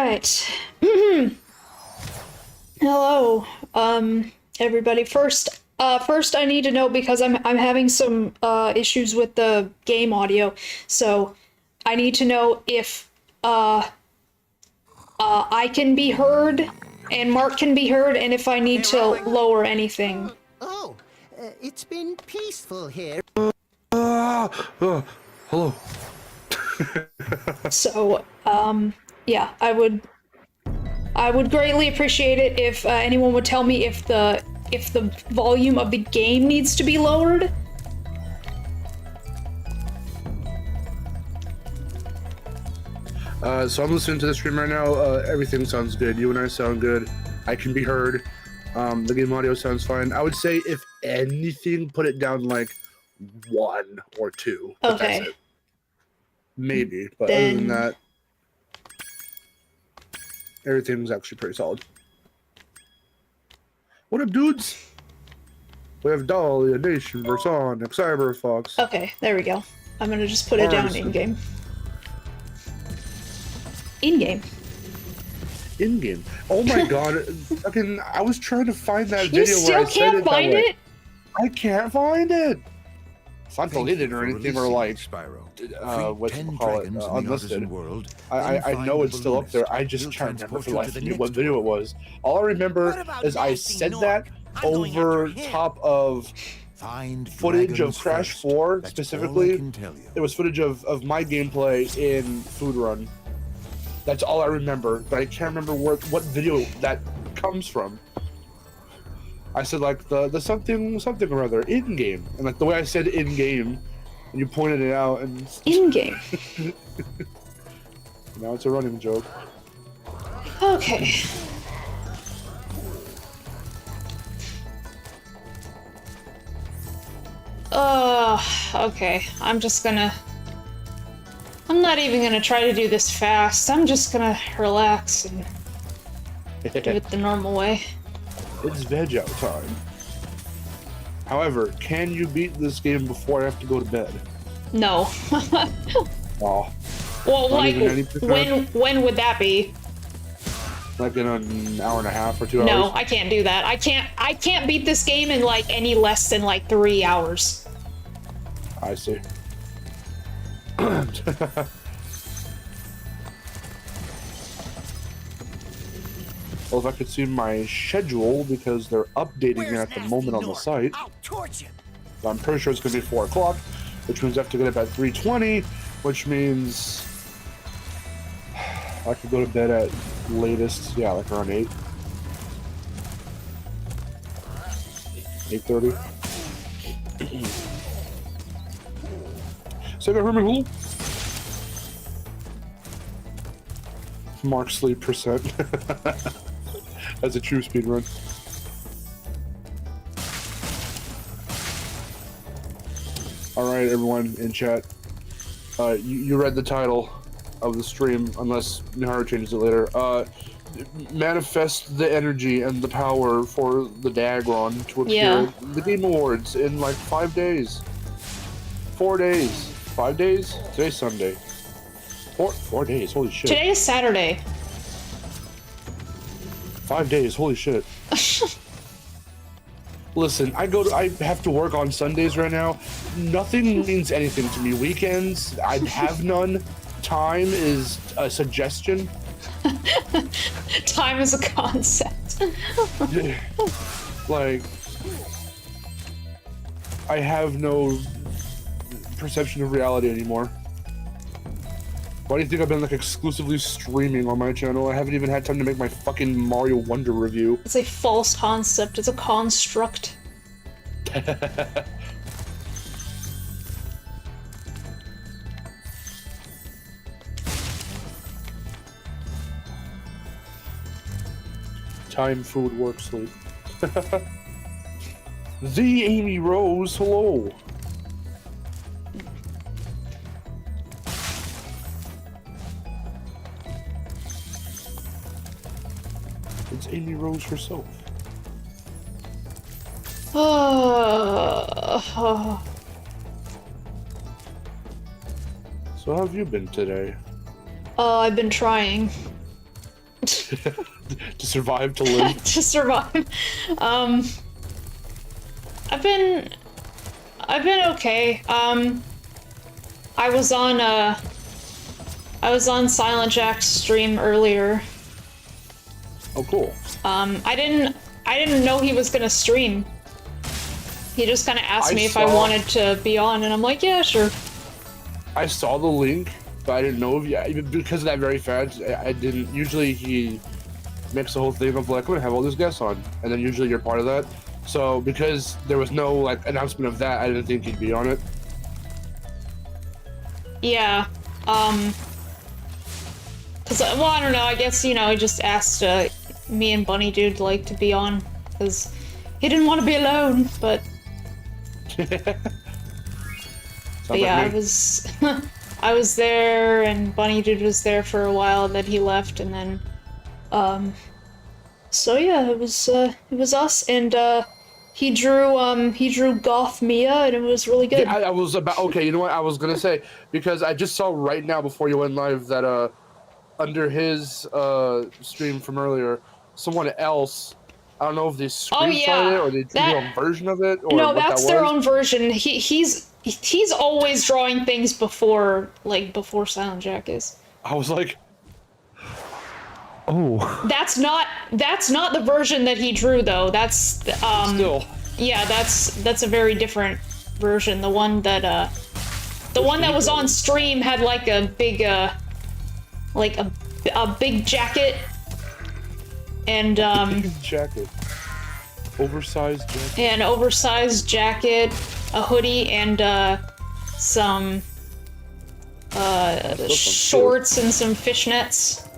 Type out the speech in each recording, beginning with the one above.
right. Hello, everybody. First, I need to know because I'm having some issues with the game audio, so I need to know if I can be heard and Mark can be heard, and if I need to lower anything. It's been peaceful here. Hello. So, yeah, I would greatly appreciate it if anyone would tell me if the volume of the game needs to be lowered. So I'm listening to the stream right now. Everything sounds good. You and I sound good. I can be heard. The game audio sounds fine. I would say, if anything, put it down like 1 or 2. But Okay. that's it. Maybe, but Then... other than that, everything's actually pretty solid. What up, dudes? We have Dahlia, Nation, Versonic, Cyberfox. Okay, there we go. I'm gonna just put it down in-game. In-game. In-game. Oh my god. Fucking, I was trying to find that video. You still can't find it? I can't find it. It's not deleted or anything, or like Spyro. what you call it, unlisted. I know it's still up there. I just can't remember for the life of me what video it was. All I remember is I said that over top of footage of Crash 4 specifically. It was footage of my gameplay in Food Run. That's all I remember, but I can't remember what video that comes from. I said like the something or other in game, and like the way I said in game, and you pointed it out, and in game. Now it's a running joke. Okay. Okay. I'm not even gonna try to do this fast. I'm just gonna relax and do it the normal way. It's veg out time. However, can you beat this game before I have to go to bed? No. Oh. Well, like, when would that be? Like in an hour and a half or 2 hours? No, I can't do that. I can't beat this game in like any less than like 3 hours. I see. Well, if I could see my schedule, because they're updating it at the moment on the site. I'm pretty sure it's going to be 4 o'clock, which means I have to get up at 3:20, which means I could go to bed at latest, yeah, like around 8. 8:30. Sega Herman Hulu. Mark sleep percent. As a true speed run. Alright, everyone in chat. You read the title of the stream, unless Miharu changes it later. Manifest the energy and the power for the Dagron to appear at the Game Awards in like 5 days. 4 days. 5 days? Today's Sunday. 4 days, holy shit. Today is Saturday. 5 days, holy shit. Listen, I have to work on Sundays right now. Nothing means anything to me. Weekends, I have none. Time is a suggestion. Time is a concept. Like, I have no perception of reality anymore. Why do you think I've been like exclusively streaming on my channel? I haven't even had time to make my fucking Mario Wonder review. It's a false concept. It's a construct. Time, food, work, sleep. The Amy Rose, hello. It's Amy Rose herself. So how have you been today? I've been trying. To survive, to live. To survive. I've been okay. I was on Silent Jack's stream earlier. Oh, cool. I didn't know he was gonna stream. He just kind of asked me if I wanted to be on, and I'm like, yeah, sure. I saw the link, but I didn't know if because of that very fact. I didn't. Usually he makes the whole thing of like, I'm gonna have all these guests on, and then usually you're part of that. So because there was no like announcement of that, I didn't think he'd be on it. Yeah. Cause well, I don't know. I guess he just asked me and Bunny Dude like to be on, cause he didn't want to be alone, but. But yeah, I was I was there, and Bunny Dude was there for a while, then he left, and then so yeah, it was us, and he drew Goth Mia, and it was really good. Yeah, I was about okay, you know what I was gonna say, because I just saw right now before you went live that under his stream from earlier, someone else, I don't know if they screenshot it or they did their own version of it, or no, what that's that their was. own version. He's always drawing things before Silent Jack is. I was like, oh. That's not the version that he drew though. That's Still. Yeah, that's a very different version. The one that was on stream had like a big big jacket and Big jacket. Oversized jacket. an oversized jacket, a hoodie, and some shorts and some fishnets.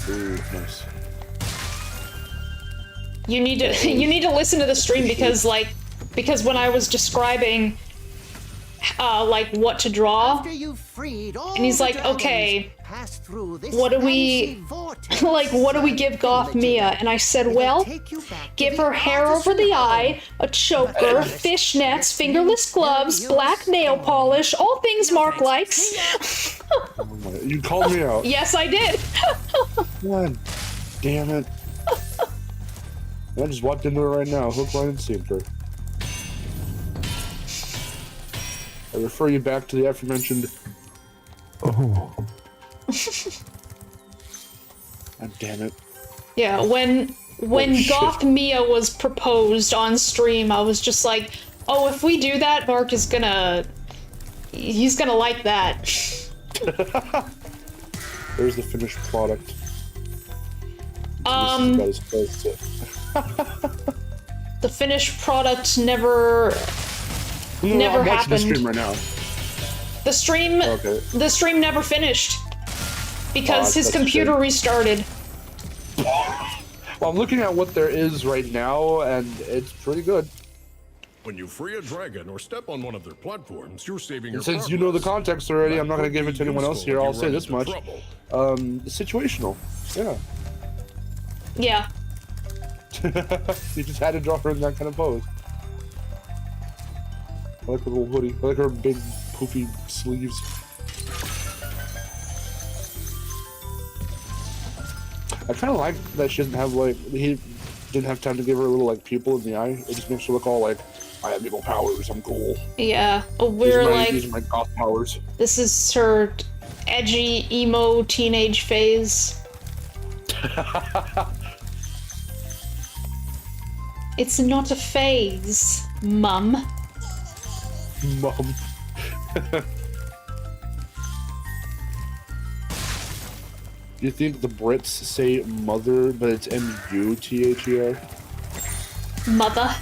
Ooh, nice. You need to listen to the stream because when I was describing what to draw, and he's like, okay, what do we give Goth Mia? And I said, well, give her hair over the eye, a choker, fishnets, fingerless gloves, black nail polish, all things Mark likes. You called me out. Yes, I did. God damn it. I just walked into it right now, hook, line, and sinker. I refer you back to the aforementioned. Oh. God damn it. Yeah, when Goth Mia was proposed on stream, I was just like, oh, if we do that, Mark is he's gonna like that. There's the finished product. This is about as close to... The finished product never I'm happened. watching the stream right now. The stream never finished because his computer restarted. Well, I'm looking at what there is right now, and it's pretty good. When you free a dragon or step on one of their platforms, you're saving your Since you know the context already, I'm not going to give it to anyone else here. I'll say this much. Situational. Yeah. Yeah. You just had to draw her in that kind of pose. I like her little hoodie. I like her big, poofy sleeves. I kind of like that she doesn't have, he didn't have time to give her a little, pupil in the eye. It just makes her look all I have evil powers, I'm cool. Yeah. These are my goth powers. This is her edgy, emo, teenage phase. It's not a phase, Mum. Mum. You think the Brits say mother, but it's M-U-T-H-E-R? Mother.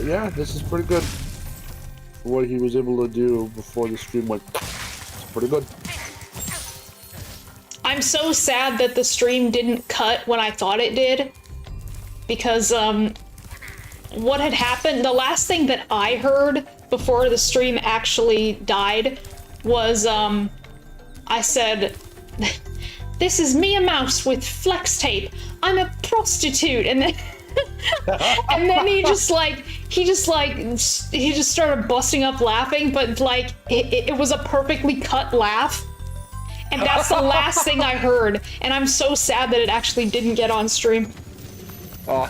Yeah, this is pretty good. For what he was able to do before the stream went. It's pretty good. I'm so sad that the stream didn't cut when I thought it did. Because, what had happened, the last thing that I heard before the stream actually died was, I said, this is Mia Mouse with flex tape. I'm a prostitute. And then and then he just started busting up laughing, but like it was a perfectly cut laugh. And that's the last thing I heard. And I'm so sad that it actually didn't get on stream. Oh,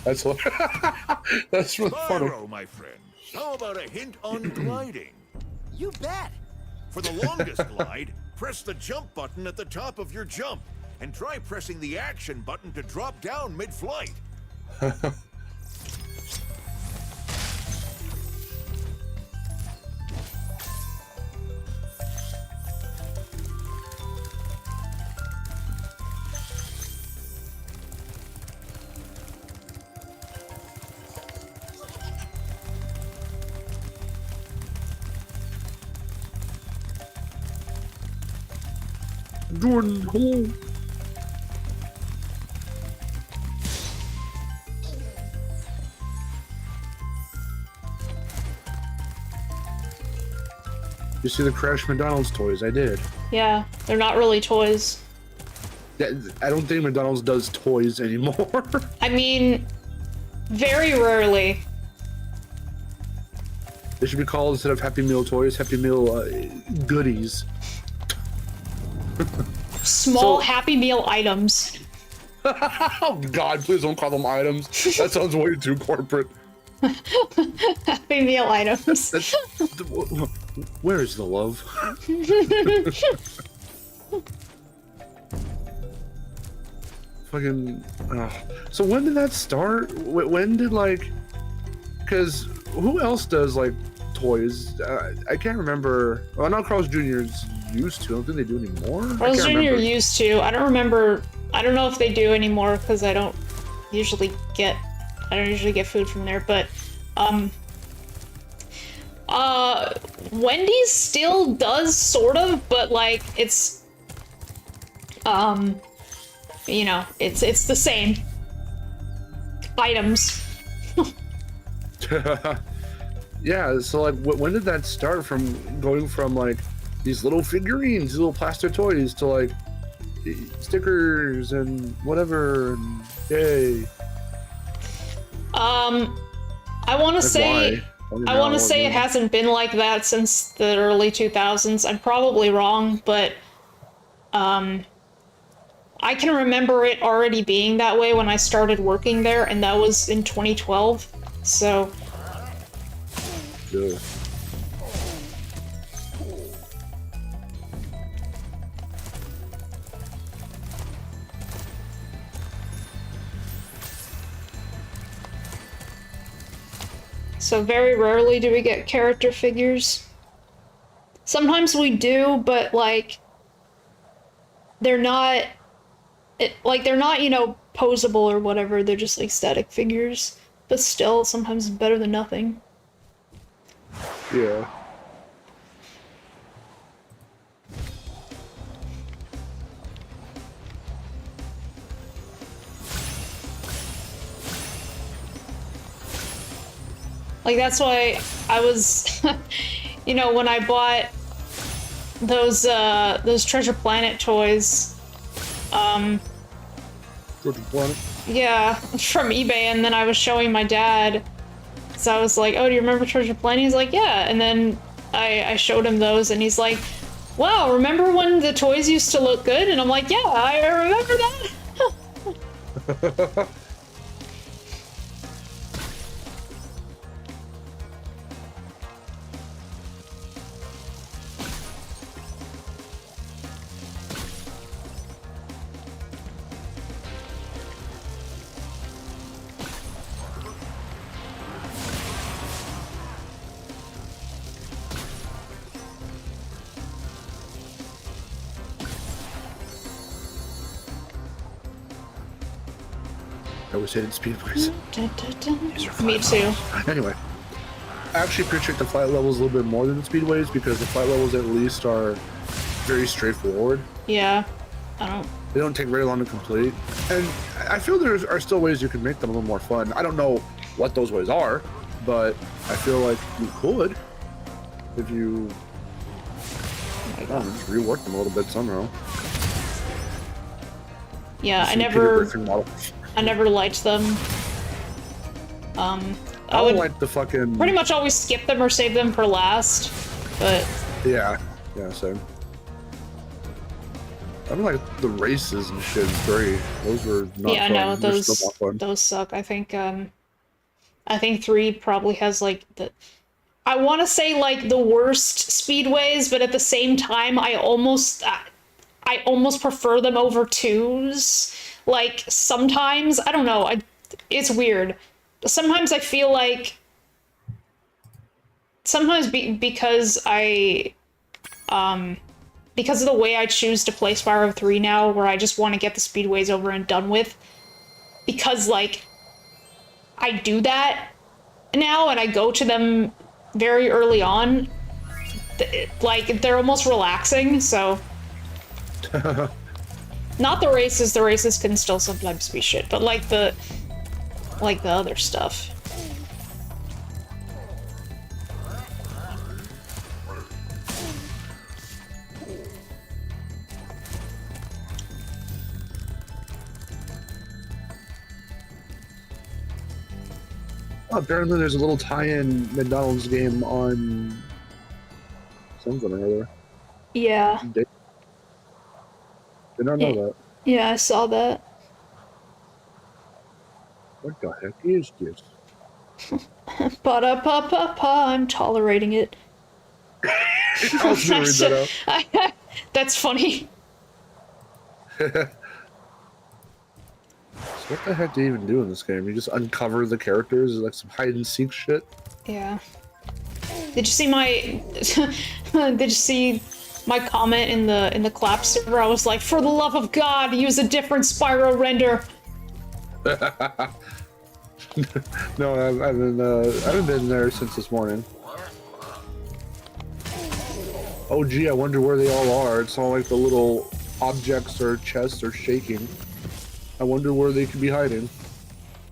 that's really funny. Spyro, my friend, how about a hint on gliding? You bet. For the longest glide, press the jump button at the top of your jump, and try pressing the action button to drop down mid-flight. Jordan, hello. You see the Crash McDonald's toys? I did. Yeah, they're not really toys. I don't think McDonald's does toys anymore. I mean, very rarely. They should be called, instead of Happy Meal toys, Happy Meal goodies. Small Happy Meal items. Oh God, please don't call them items. That sounds way too corporate. Happy Meal items. Where is the love? Fucking. So when did that start? When did like? Because who else does like toys? I can't remember. Well, not Carl's Jr.'s used to. I don't think they do anymore. Carl's Jr. used to. I don't remember. I don't know if they do anymore because I don't usually get food from there. But Wendy's still does sort of, but like it's you know, it's the same items. Yeah, so like when did that start, from going from like these little figurines, these little plastic toys, to like stickers and whatever, and yay. I want to say it hasn't been like that since the early 2000s. I'm probably wrong, but I can remember it already being that way when I started working there, and that was in 2012. So yeah. So very rarely do we get character figures. Sometimes we do, but like they're not, you know, posable or whatever. They're just like static figures. But still, sometimes it's better than nothing. Yeah. Like, that's why I was, you know, when I bought those Treasure Planet toys, Treasure Planet? yeah, from eBay, and then I was showing my dad, so I was like, oh, do you remember Treasure Planet? He's like, yeah, and then I showed him those, and he's like, wow, remember when the toys used to look good? And I'm like, yeah, I remember that. I was hitting speedways. Me too. Anyway, I actually appreciate the flight levels a little bit more than the speedways, because the flight levels at least are very straightforward. Yeah, They don't take very long to complete, and I feel there are still ways you can make them a little more fun. I don't know what those ways are, but I feel like you could if you just rework them a little bit somehow. Yeah, I never liked them. I would like the fucking... pretty much always skip them or save them for last, but... Yeah, same. I don't like the races and shit in 3. Those were not yeah, fun. no, those suck. I think 3 probably has, like, I want to say, like, the worst speedways, but at the same time, I almost prefer them over 2s. Like, sometimes, I don't know, it's weird. Sometimes I feel like, because because of the way I choose to play Spyro 3 now, where I just want to get the speedways over and done with, because, like, I do that now and I go to them very early on, like, they're almost relaxing, so... Not the races can still sometimes be shit, but, like, the other stuff. Apparently there's a little tie-in McDonald's game on something or other. Yeah. Did not know that. Yeah, I saw that. What the heck is this? Ba-da-pa-pa-pa, I'm tolerating it. I was gonna read that out. That's funny. So what the heck do you even do in this game? You just uncover the characters? Is it like some hide-and-seek shit? Yeah. Did you see my... Did you see my comment in the clap server? I was like, for the love of God, use a different Spyro render. No, I haven't been there since this morning. Oh gee, I wonder where they all are. It's all like the little objects or chests are shaking. I wonder where they could be hiding.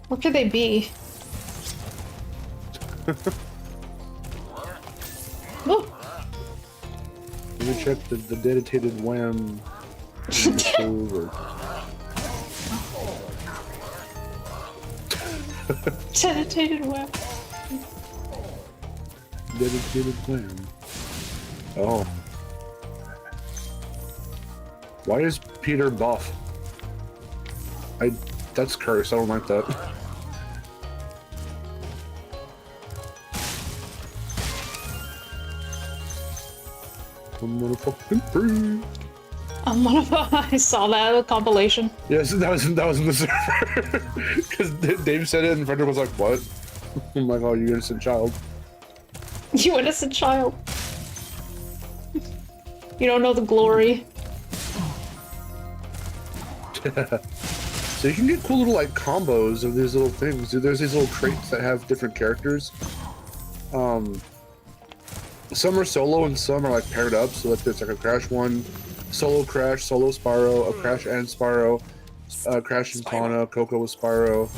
Where could they be? Oh. Let me check the dedicated WAM. Dedicated web. Dedicated WAM. Oh. Why is Peter buff? That's cursed. I don't like that. I'm gonna fucking free. I saw that compilation. Yes, that was in the server. Because Dave said it and Frederick was like, "What?" I'm like, "Oh, you innocent child." You innocent child. You don't know the glory. So you can get cool little like combos of these little things. There's these little traits that have different characters. Some are solo and some are like paired up. So like there's like a Crash one, solo Crash, solo Spyro, a Crash and Spyro, Crash and Fauna, Coco with Spyro,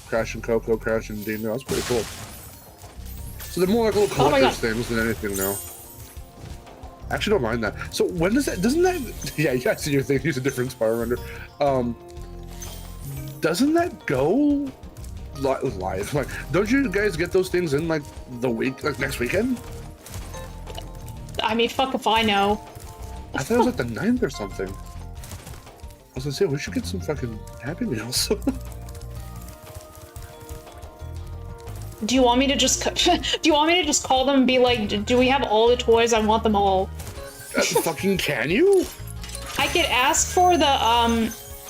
Crash and Coco, Crash and Dino. That's pretty cool. So they're more like little collector's things than anything now. I actually don't mind that. So when does that? Doesn't that? Yeah, you guys see your thing. Use a different Spyro render. Doesn't that go live? Like, don't you guys get those things in like the week, like next weekend? I mean, fuck if I know. I thought it was like the 9th or something. I was gonna say we should get some fucking Happy Meals. Do you want me to just call them and be like, do we have all the toys? I want them all. Fucking can you? I could ask for the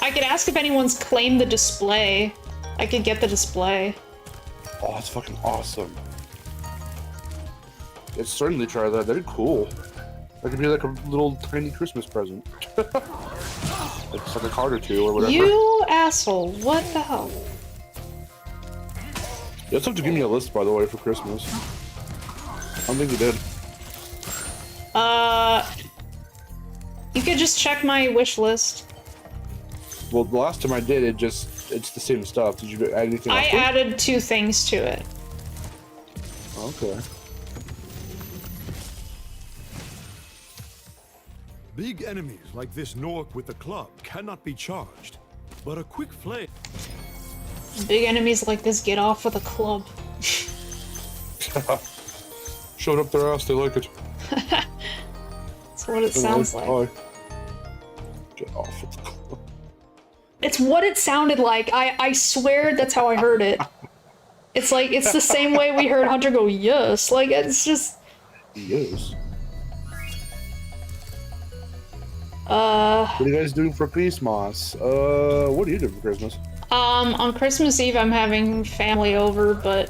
I could ask if anyone's claimed the display. I could get the display. Oh, that's fucking awesome. Let's certainly try that. That'd be cool. That could be like a little tiny Christmas present. It's like a card or two or whatever. You asshole! What the hell? You also have to give me a list, by the way, for Christmas. I don't think you did. You could just check my wish list. Well, the last time I did, it's the same stuff. Did you add anything else? I added 2 things to it. Okay. Big enemies like this Nork with the club cannot be charged. but a quick flame. Big enemies like this get off with a club. Showed up their ass, they like it. That's what it sounds like. Get off with the club. It's what it sounded like. I swear that's how I heard it. It's like, it's the same way we heard Hunter go, yes. Like, it's just... Yes. What are you guys doing for Christmas? What are you doing for Christmas? On Christmas Eve I'm having family over, but,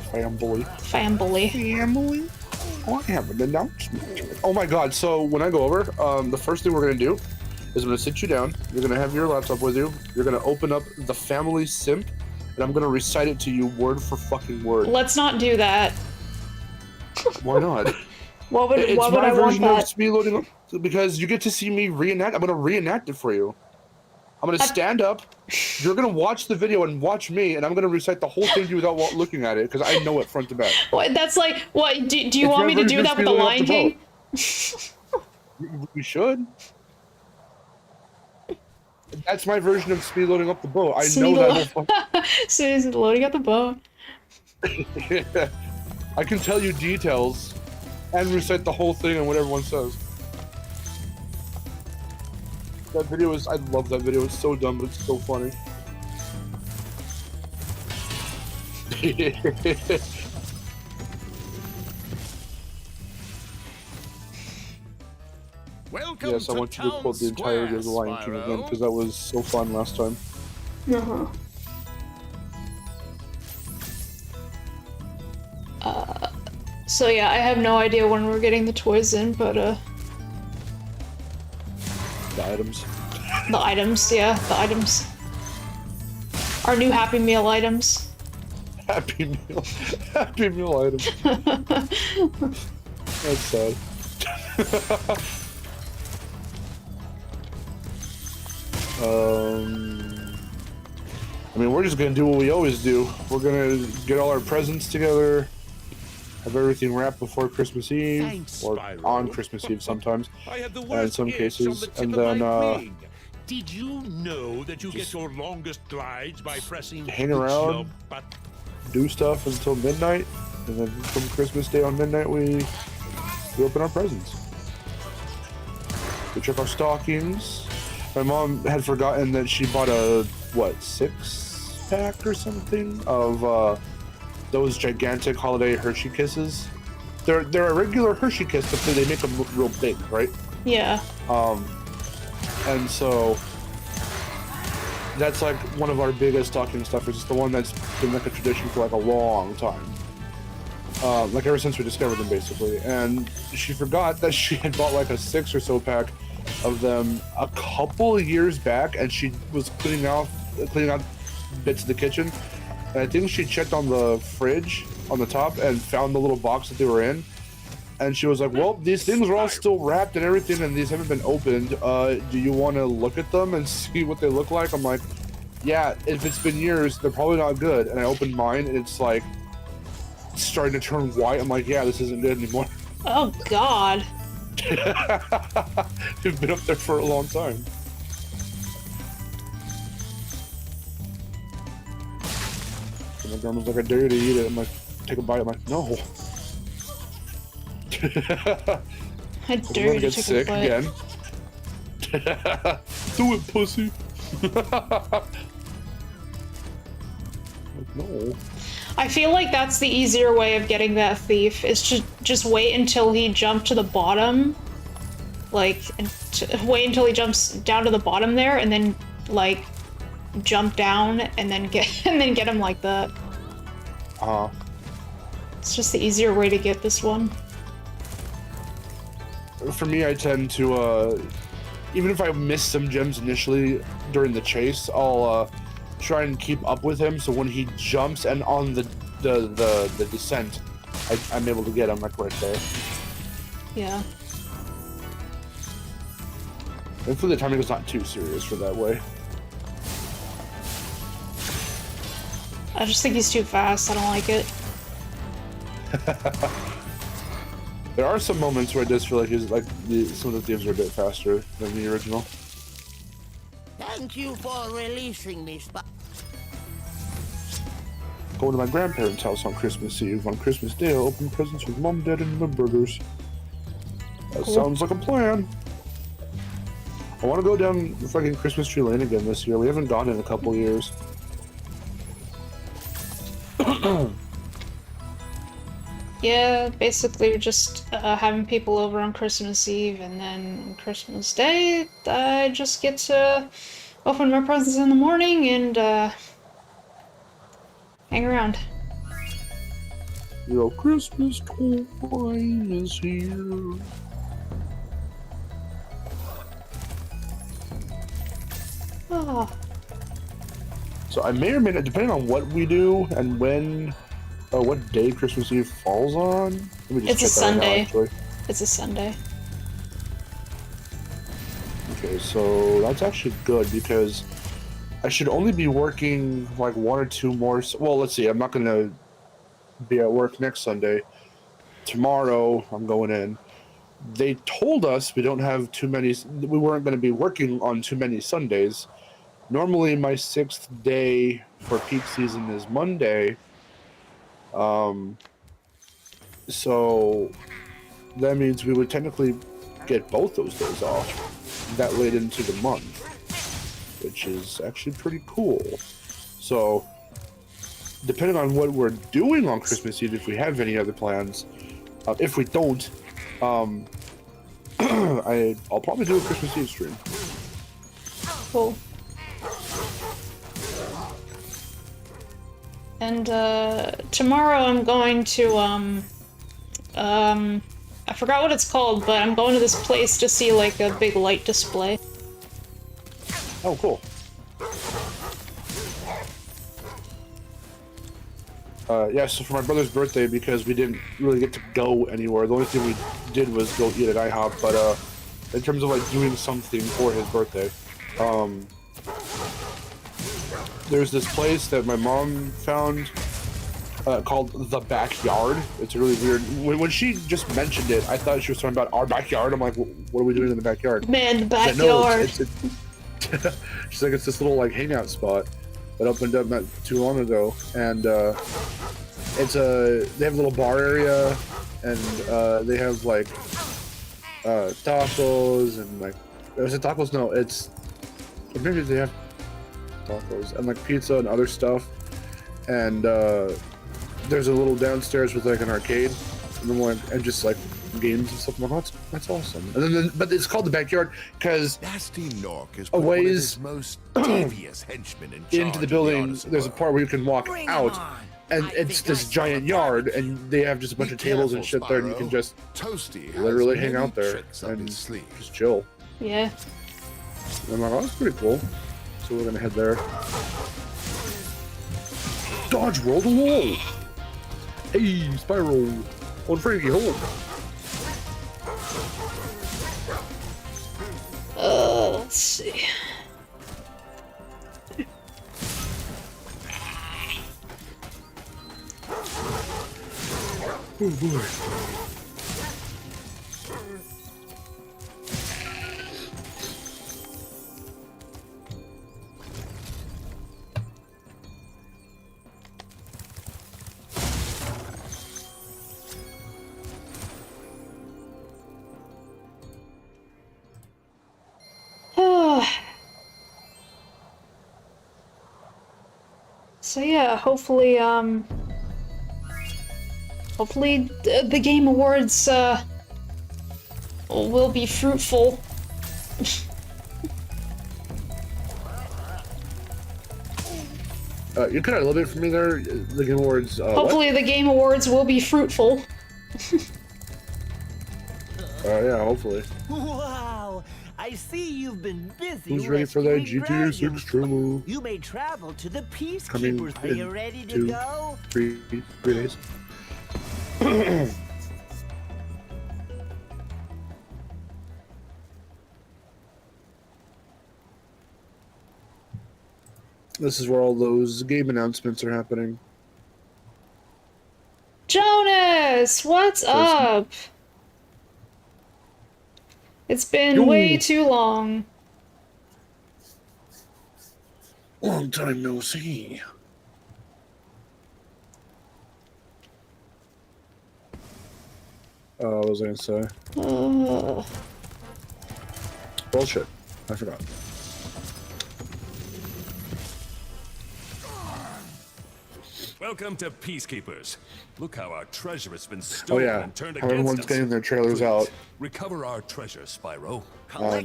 Family. Family. Oh, I have an announcement. Oh my god, so when I go over, the first thing we're gonna do is I'm gonna sit you down, you're gonna have your laptop with you, you're gonna open up the Family Simp, and I'm gonna recite it to you word for fucking word. Let's not do that. Why not? Why would I want that? It's my version of speed loading, because you get to see me reenact. I'm gonna reenact it for you. I'm gonna stand up, you're gonna watch the video and watch me, and I'm gonna recite the whole thing to you without looking at it, because I know it front to back. What, that's like, what, do you want me to do that with the Lion King? We should. That's my version of speed loading up the boat. I know that will fucking... loading up the boat. I can tell you details and recite the whole thing and what everyone says. That video is, I love that video. It's so dumb, but it's so funny. Welcome yes, I want you to quote the entirety of the Lion King again, because that was so fun last time. So yeah, I have no idea when we're getting the toys in, but The items. The items, yeah, the items. Our new Happy Meal items. Happy Meal. Happy Meal items. That's sad. I mean, we're just gonna do what we always do. We're gonna get all our presents together, have everything wrapped before Christmas Eve, or on Christmas Eve sometimes, in some cases, and then did you know that you get your longest glides by pressing hang around, do stuff until midnight, and then from Christmas Day on midnight we open our presents. We check our stockings. My mom had forgotten that she bought a, what, 6-pack or something of those gigantic holiday Hershey Kisses. They're a regular Hershey Kiss, but they make them look real big, right? Yeah. And so that's like one of our biggest stocking stuffers. It's the one that's been like a tradition for like a long time. Like ever since we discovered them, basically. And she forgot that she had bought like a 6 or so pack of them a couple of years back, and she was cleaning out bits of the kitchen, and I think she checked on the fridge on the top and found the little box that they were in, and she was like, well, these things are all still wrapped and everything, and these haven't been opened. Do you want to look at them and see what they look like? I'm like, yeah, if it's been years, they're probably not good. And I opened mine, and it's like starting to turn white. I'm like, yeah, this isn't good anymore. Oh god. You've been up there for a long time. And my grandma's like, I dare you to eat it. I'm like, take a bite. I'm like, no. I dare you to get take sick a bite. again. Do it, pussy. Like, no. I feel like that's the easier way of getting that thief, is to just wait until he jumped to the bottom, like, wait until he jumps down to the bottom there, and then, like, jump down, and then get him like that. It's just the easier way to get this one. For me, I tend to, even if I miss some gems initially during the chase, I'll, try and keep up with him, so when he jumps and on the descent, I'm able to get him like right there. Yeah. Hopefully the timing is not too serious for that way. I just think he's too fast. I don't like it. There are some moments where it does feel like he's like some of the thieves are a bit faster than the original. Thank you for releasing me, Going to my grandparents' house on Christmas Eve. On Christmas Day, I'll open presents with Mom, Dad, and my brothers. That sounds like a plan. I want to go down the fucking Christmas tree lane again this year. We haven't gone in a couple years. Yeah, basically we're just having people over on Christmas Eve, and then on Christmas Day, I just get to open my presents in the morning and hang around. Your Christmas time is here. Oh. So I may or may not, depending on what we do and when, what day Christmas Eve falls on. Let me just It's a check that right now, Sunday. actually. It's a Sunday. Okay, so that's actually good because I should only be working like 1 or 2 more. Well, let's see. I'm not gonna be at work next Sunday. Tomorrow I'm going in. They told us we don't have too many. We weren't going to be working on too many Sundays. Normally, my 6th day for peak season is Monday. So that means we would technically get both those days off that late into the month, which is actually pretty cool. So depending on what we're doing on Christmas Eve, if we have any other plans, if we don't, I'll probably do a Christmas Eve stream. Cool. And tomorrow I'm going to I forgot what it's called, but I'm going to this place to see like a big light display. Oh, cool. Yeah, so for my brother's birthday, because we didn't really get to go anywhere, the only thing we did was go eat at IHOP, but in terms of like doing something for his birthday, there's this place that my mom found called The Backyard. It's really weird. When she just mentioned it, I thought she was talking about our backyard. I'm like, what are we doing in the backyard? Man, the backyard. She's like, it's this little like hangout spot that opened up not too long ago, and they have a little bar area, and they have like tacos and like, is it tacos? No, it's maybe they have tacos and like pizza and other stuff, and there's a little downstairs with like an arcade and just like games and stuff. I'm like, oh, that's awesome. And then, but it's called The Backyard because Nasty Nork is a one of ways his most devious henchmen in charge into the of building, artist there's a world. part where you can walk out, and I it's think this I giant saw yard, and they have just a bunch Be of tables and careful, shit there, and you Spyro. can just Toasty has literally hang many out there tricks up and his sleeve. just chill. Yeah. And I'm like, oh, that's pretty cool. So we're gonna head there. Dodge, roll the wall. Hey, Spyro, on Frankie, hold. Let's see. Oh boy. So yeah, hopefully the Game Awards will be fruitful. You cut out a little bit for me there. The Game Awards. Hopefully the Game Awards will be fruitful. Yeah, hopefully. Wow! I see you've been busy. Who's ready for that rescuing GTA 6 dragons. trailer? You may travel to the Coming Peacekeepers. Are you in ready to 2, go? 3 days. This is where all those game announcements are happening. Jonas, what's up? It's been way too long. Long time no see. What was I gonna say? Bullshit. I forgot. Welcome to Peacekeepers. Look how our treasure has been stolen and turned against Everyone's us. getting their trailers out. Recover our treasure, Spyro.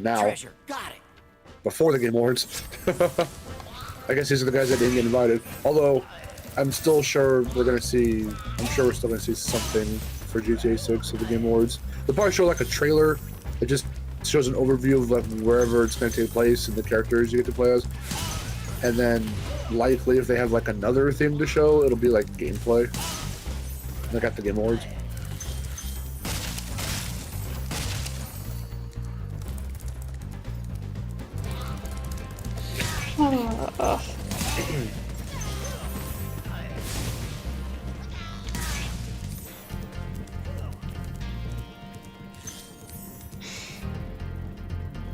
Now. Treasure. Got it. Before the Game Awards. I guess these are the guys that didn't get invited. Although, I'm still sure we're gonna see. I'm sure we're still gonna see something for GTA 6 at the Game Awards. They'll probably show like a trailer. It just shows an overview of like wherever it's gonna take place and the characters you get to play as. And then likely, if they have like another thing to show, it'll be like gameplay. Like at the Game Awards.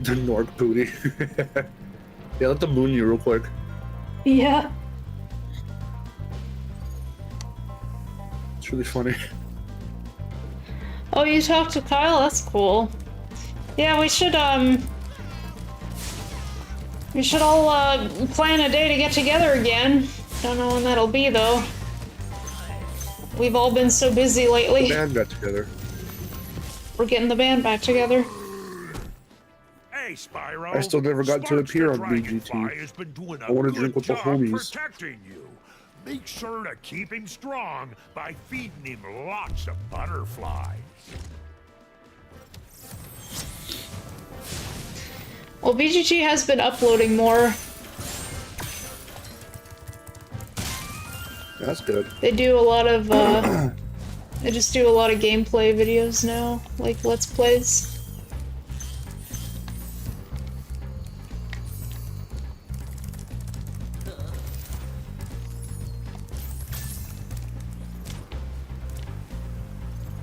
The Nork booty. Yeah, let them moon you real quick. Yeah. It's really funny. Oh, you talked to Kyle? That's cool. Yeah, we should all plan a day to get together again. Don't know when that'll be, though. We've all been so busy lately. The band got together. We're getting the band back together. Hey, Spyro. I still never got to appear on BGT. I want to drink with the homies. Protecting you. Make sure to keep him strong by feeding him lots of butterflies. Well, BGT has been uploading more. That's good. They do a lot of, they just do a lot of gameplay videos now, like Let's Plays.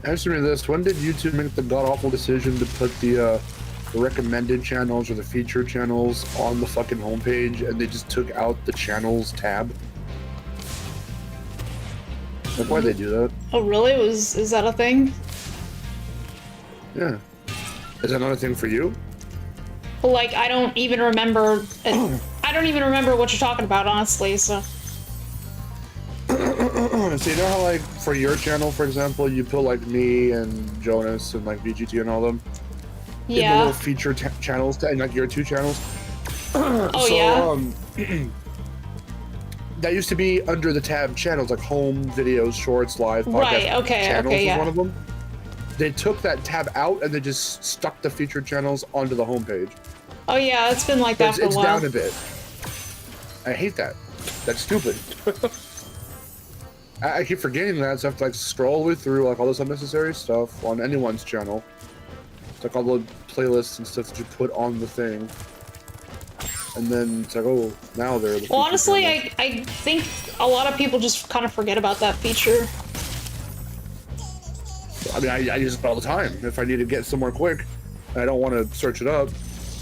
Answer me this: when did YouTube make the god-awful decision to put the recommended channels or the featured channels on the fucking homepage, and they just took out the channels tab? Like, why'd they do that? Oh, really? Is that a thing? Yeah. Is that another thing for you? Well, like, I don't even remember. I don't even remember what you're talking about, honestly. So. So you know how, like, for your channel, for example, you put like me and Jonas and like VGT and all them in the Yeah. little feature channels and like your two channels. Oh, yeah. That used to be under the tab channels, like home, videos, shorts, live, podcast. Right, okay, channels okay, was yeah. one of them. They took that tab out and they just stuck the featured channels onto the homepage. Oh yeah, it's been like that for a It's while. down a bit. I hate that. That's stupid. I keep forgetting that, so I have to like scroll all the way through like all this unnecessary stuff on anyone's channel. It's like all the playlists and stuff that you put on the thing. And then it's like, oh, now they're the Well, honestly, channels. I think a lot of people just kind of forget about that feature. I mean, I use it all the time. If I need to get somewhere quick and I don't want to search it up,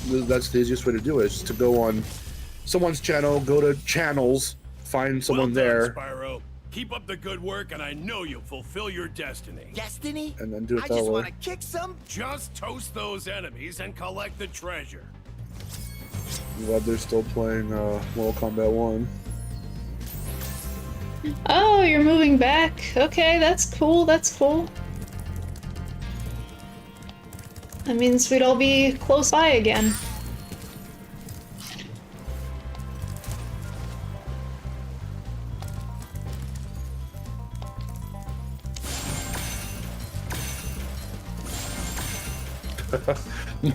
that's the easiest way to do it, is just to go on someone's channel, go to channels, find someone there, Spyro. Keep up the good work, and I know you'll fulfill your destiny. Destiny? and then do it I that just way. want to kick some. Just toast those enemies and collect the treasure. I'm glad they're still playing Mortal Kombat 1. Oh, you're moving back. Okay, that's cool. That's cool. That means we'd all be close by again.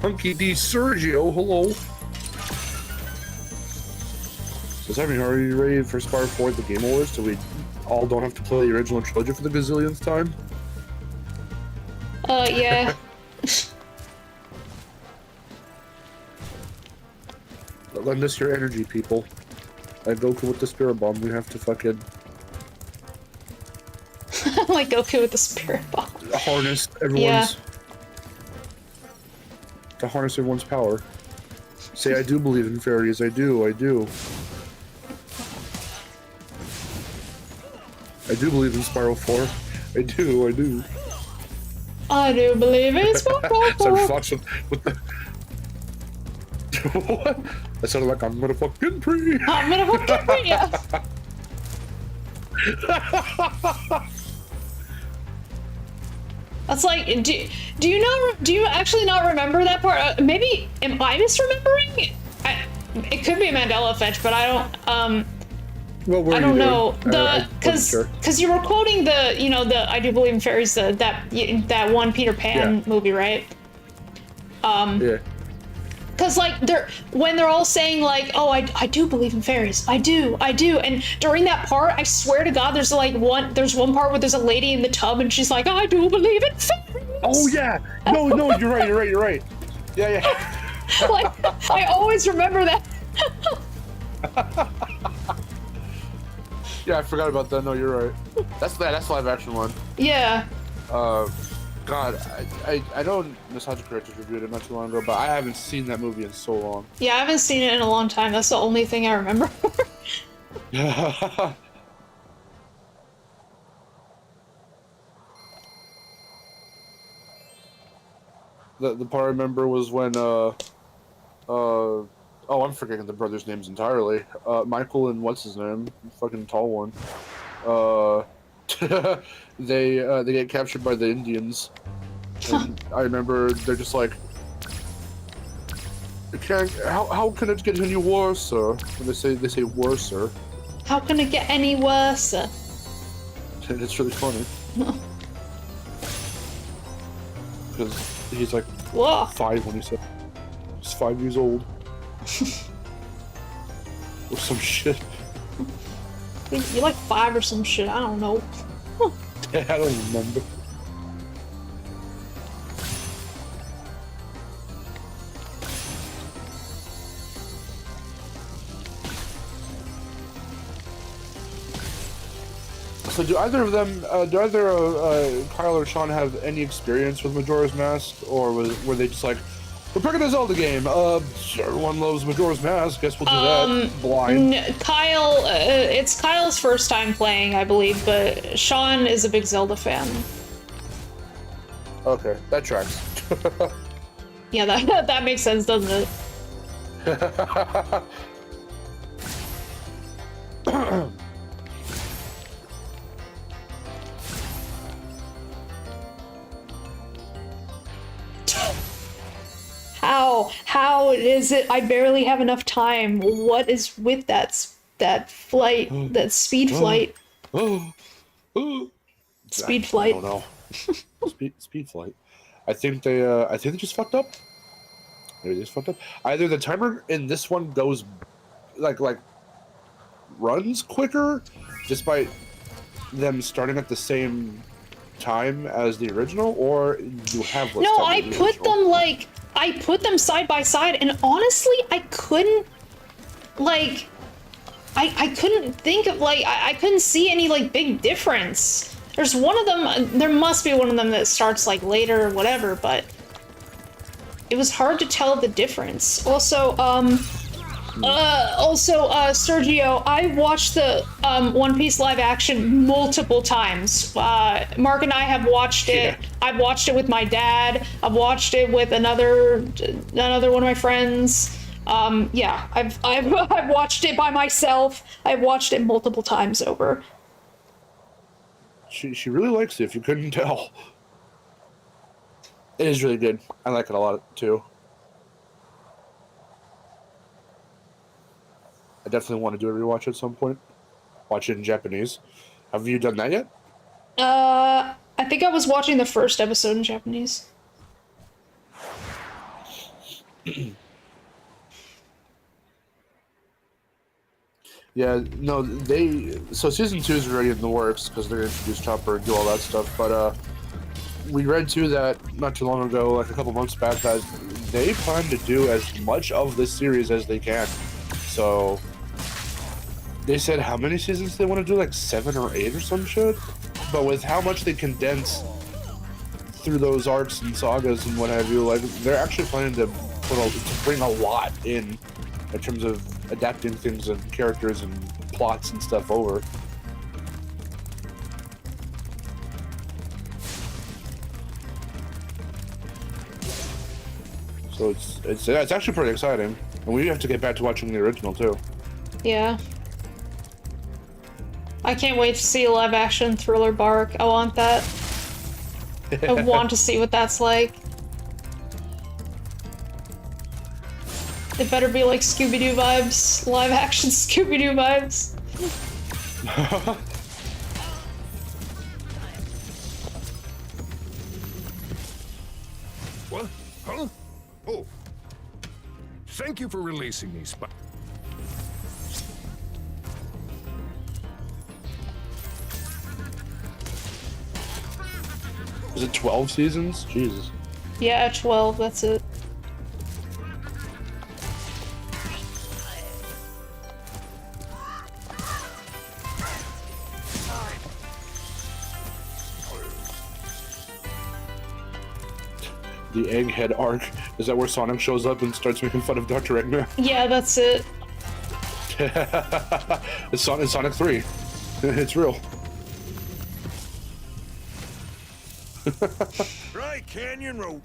Monkey D. Sergio, hello. So, Miharu, are you ready for Spyro 4 at the Game Awards so we all don't have to play the original trilogy for the gazillionth time? Yeah. Lend us your energy, people. Like Goku with the Spirit Bomb, we have to fucking Like Goku with the spirit bomb. harness everyone's... To harness everyone's power. Say, I do believe in fairies, I do, I do. I do believe in Spyro 4. I do. I do believe it's Spyro 4. So I'm fucking with the. What? That sounded like I'm gonna fucking pre. I'm gonna fucking pre. That's like, do you actually not remember that part? Maybe am I misremembering? It could be a Mandela effect, but I don't. I don't know because you were quoting the I do believe in fairies that one Peter Pan movie, right? Yeah. Because like when they're all saying like, oh, I do believe in fairies, I do, and during that part, I swear to God, there's one part where there's a lady in the tub and she's like, I do believe in fairies. Oh yeah, no, you're right. Yeah. Like I always remember that. Yeah, I forgot about that. No, you're right. That's live action one. Yeah. God, I know Nostalgia Correctors reviewed it not too long ago, but I haven't seen that movie in so long. Yeah, I haven't seen it in a long time. That's the only thing I remember. The part I remember was when oh, I'm forgetting the brothers' names entirely. Michael and what's his name? The fucking tall one. They get captured by the Indians. And I remember they're just like, how can it get any worse, sir? When they say worse, sir. How can it get any worse? And it's really funny. Because he's like 5 when he said he's 5 years old. Or some shit. You're like 5 or some shit. I don't know. I don't remember. So do either of them, Kyle or Sean have any experience with Majora's Mask, or were they just like, we're picking a Zelda game, everyone loves Majora's Mask, guess we'll do that, blind? Kyle, it's Kyle's first time playing, I believe, but Sean is a big Zelda fan. Okay, that tracks. Yeah, that makes sense, doesn't it? How is it? I barely have enough time. What is with that flight? That speed flight? Speed flight. I don't know. Speed flight. I think they just fucked up. Maybe they just fucked up. Either the timer in this one goes like runs quicker, despite them starting at the same time as the original, or you have less No, time I put them side by side, and honestly, I couldn't I couldn't think of I couldn't see any big difference. There's one of them, there must be one of them that starts later or whatever, but it was hard to tell the difference. Also, Sergio, I watched the One Piece live action multiple times. Mark and I have watched it. Yeah. I've watched it with my dad. I've watched it with another one of my friends. Yeah, I've watched it by myself. I've watched it multiple times over. She really likes it, if you couldn't tell. It is really good. I like it a lot too. I definitely want to do a rewatch at some point. Watch it in Japanese. Have you done that yet? I think I was watching the first episode in Japanese. Yeah, no, so season 2 is already in the works because they're going to introduce Chopper and do all that stuff, but we read too that not too long ago, a couple months back, that they plan to do as much of this series as they can. So they said how many seasons they want to do, 7 or 8 or some shit. But with how much they condense through those arcs and sagas and what have you, they're actually planning to bring a lot in terms of adapting things and characters and plots and stuff over. So it's actually pretty exciting, and we have to get back to watching the original too. Yeah. I can't wait to see live action Thriller Bark. I want that. I want to see what that's like. It better be like Scooby-Doo vibes. Live action Scooby-Doo vibes. What? Huh? Oh. Thank you for releasing me, Spyro. Is it 12 seasons? Jesus. Yeah, 12, that's it. The Egghead arc. Is that where Sonic shows up and starts making fun of Dr. Eggman? Yeah, that's it. It's Sonic 3. It's real. Try Canyon Road.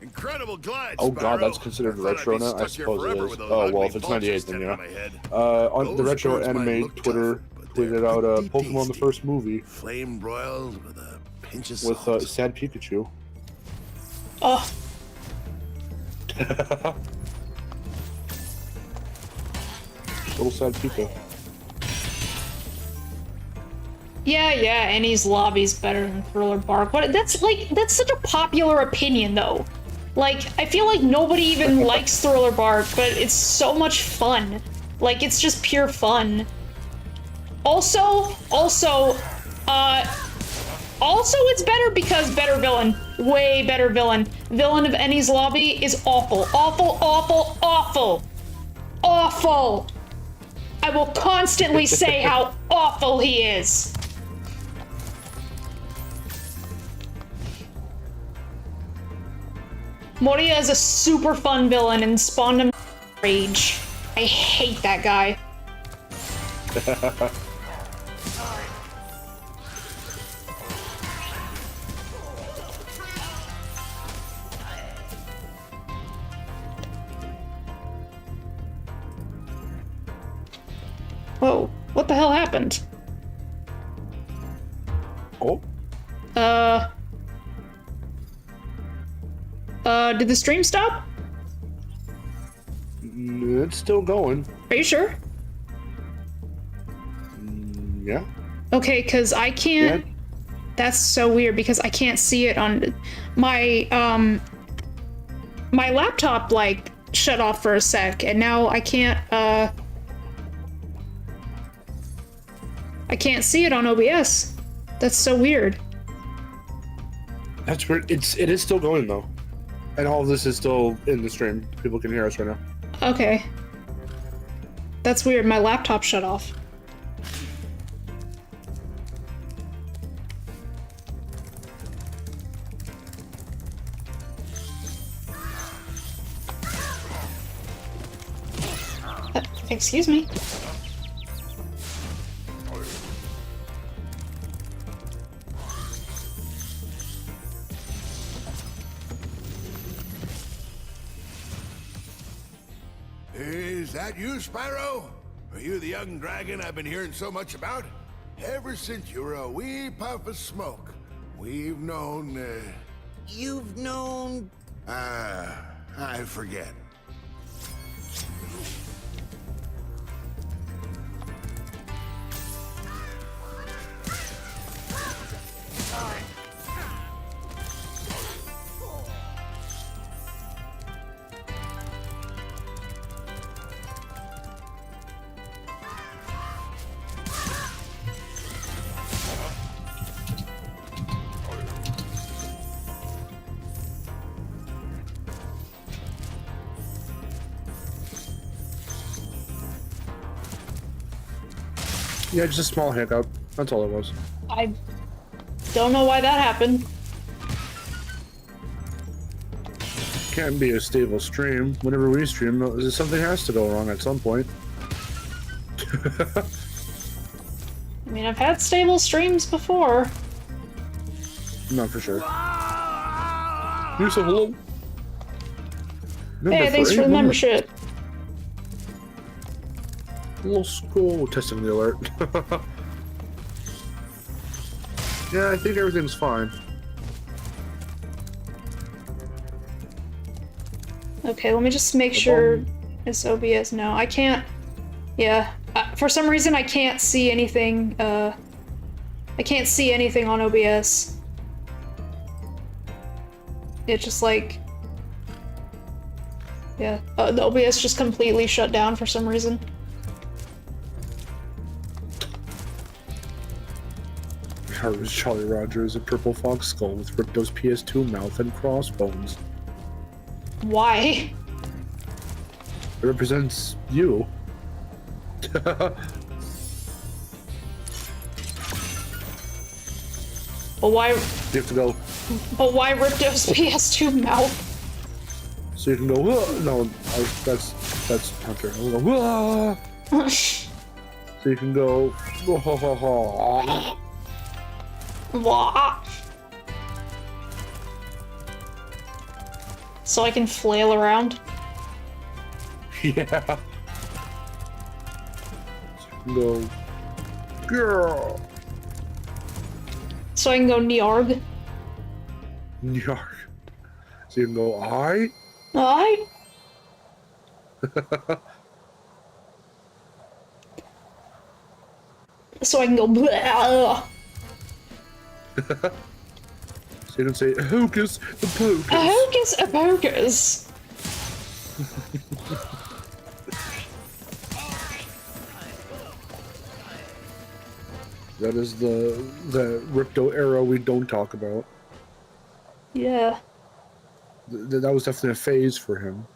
Incredible glide, Oh god, Spyro. that's considered I thought retro I'd be now? I stuck here suppose forever it is. with those Oh well, ugly if it's vultures 98 then standing yeah. on my head. On the Those retro birds might anime look Twitter tough, but tweeted they're out pretty Pokemon the tasty. first movie Flame broiled with a pinch of with salt. Sad Pikachu. Oh, Little Sad Pika. yeah, Annie's Lobby's better than Thriller Bark. What? That's such a popular opinion, though. Like, I feel like nobody even likes Thriller Bark, but it's so much fun. Like, it's just pure fun. Also, it's better because better villain. Way better villain. Villain of Annie's Lobby is awful. Awful, awful, awful. Awful. I will constantly say how awful he is. Moria is a super fun villain and spawned him rage. I hate that guy. Whoa, what the hell happened? Oh, Did the stream stop? it's still going. Are you sure? Yeah. Okay, because I can't... Yeah. That's so weird, because I can't see it on... My laptop, like, shut off for a sec, and now I can't see it on OBS. That's so weird. That's weird. It is still going though. And all of this is still in the stream. People can hear us right now. Okay. That's weird. My laptop shut off. Excuse me. Is that you, Spyro? Are you the young dragon I've been hearing so much about? Ever since you were a wee puff of smoke, we've known, You've known... I forget. Yeah, just a small hiccup. That's all it was. I don't know why that happened. Can't be a stable stream. Whenever we stream, something has to go wrong at some point. I mean, I've had stable streams before. Not for sure. You said hello. Hey, thanks for the membership. Little school testing the alert. Yeah, I think everything's fine. Okay, let me just make sure it's OBS. No, I can't. Yeah, for some reason I can't see anything. I can't see anything on OBS. It's just like, yeah, the OBS just completely shut down for some reason. Miharu's Charlie Roger is a purple fox skull with Ripto's PS2 mouth and crossbones. Why? It represents you. But why? You have to go. But why Ripto's PS2 mouth? So you can go. No, that's Hunter. I'll go. Whoa. So you can go. Wah. So I can flail around. Yeah. So you can go. Girl. So I can go Nyarg. Nyarg. So you can go. I. Alright. So I can go. Blah. So you can say hocus pocus. Hocus pocus. That is the Ripto era we don't talk about. Yeah. That was definitely a phase for him.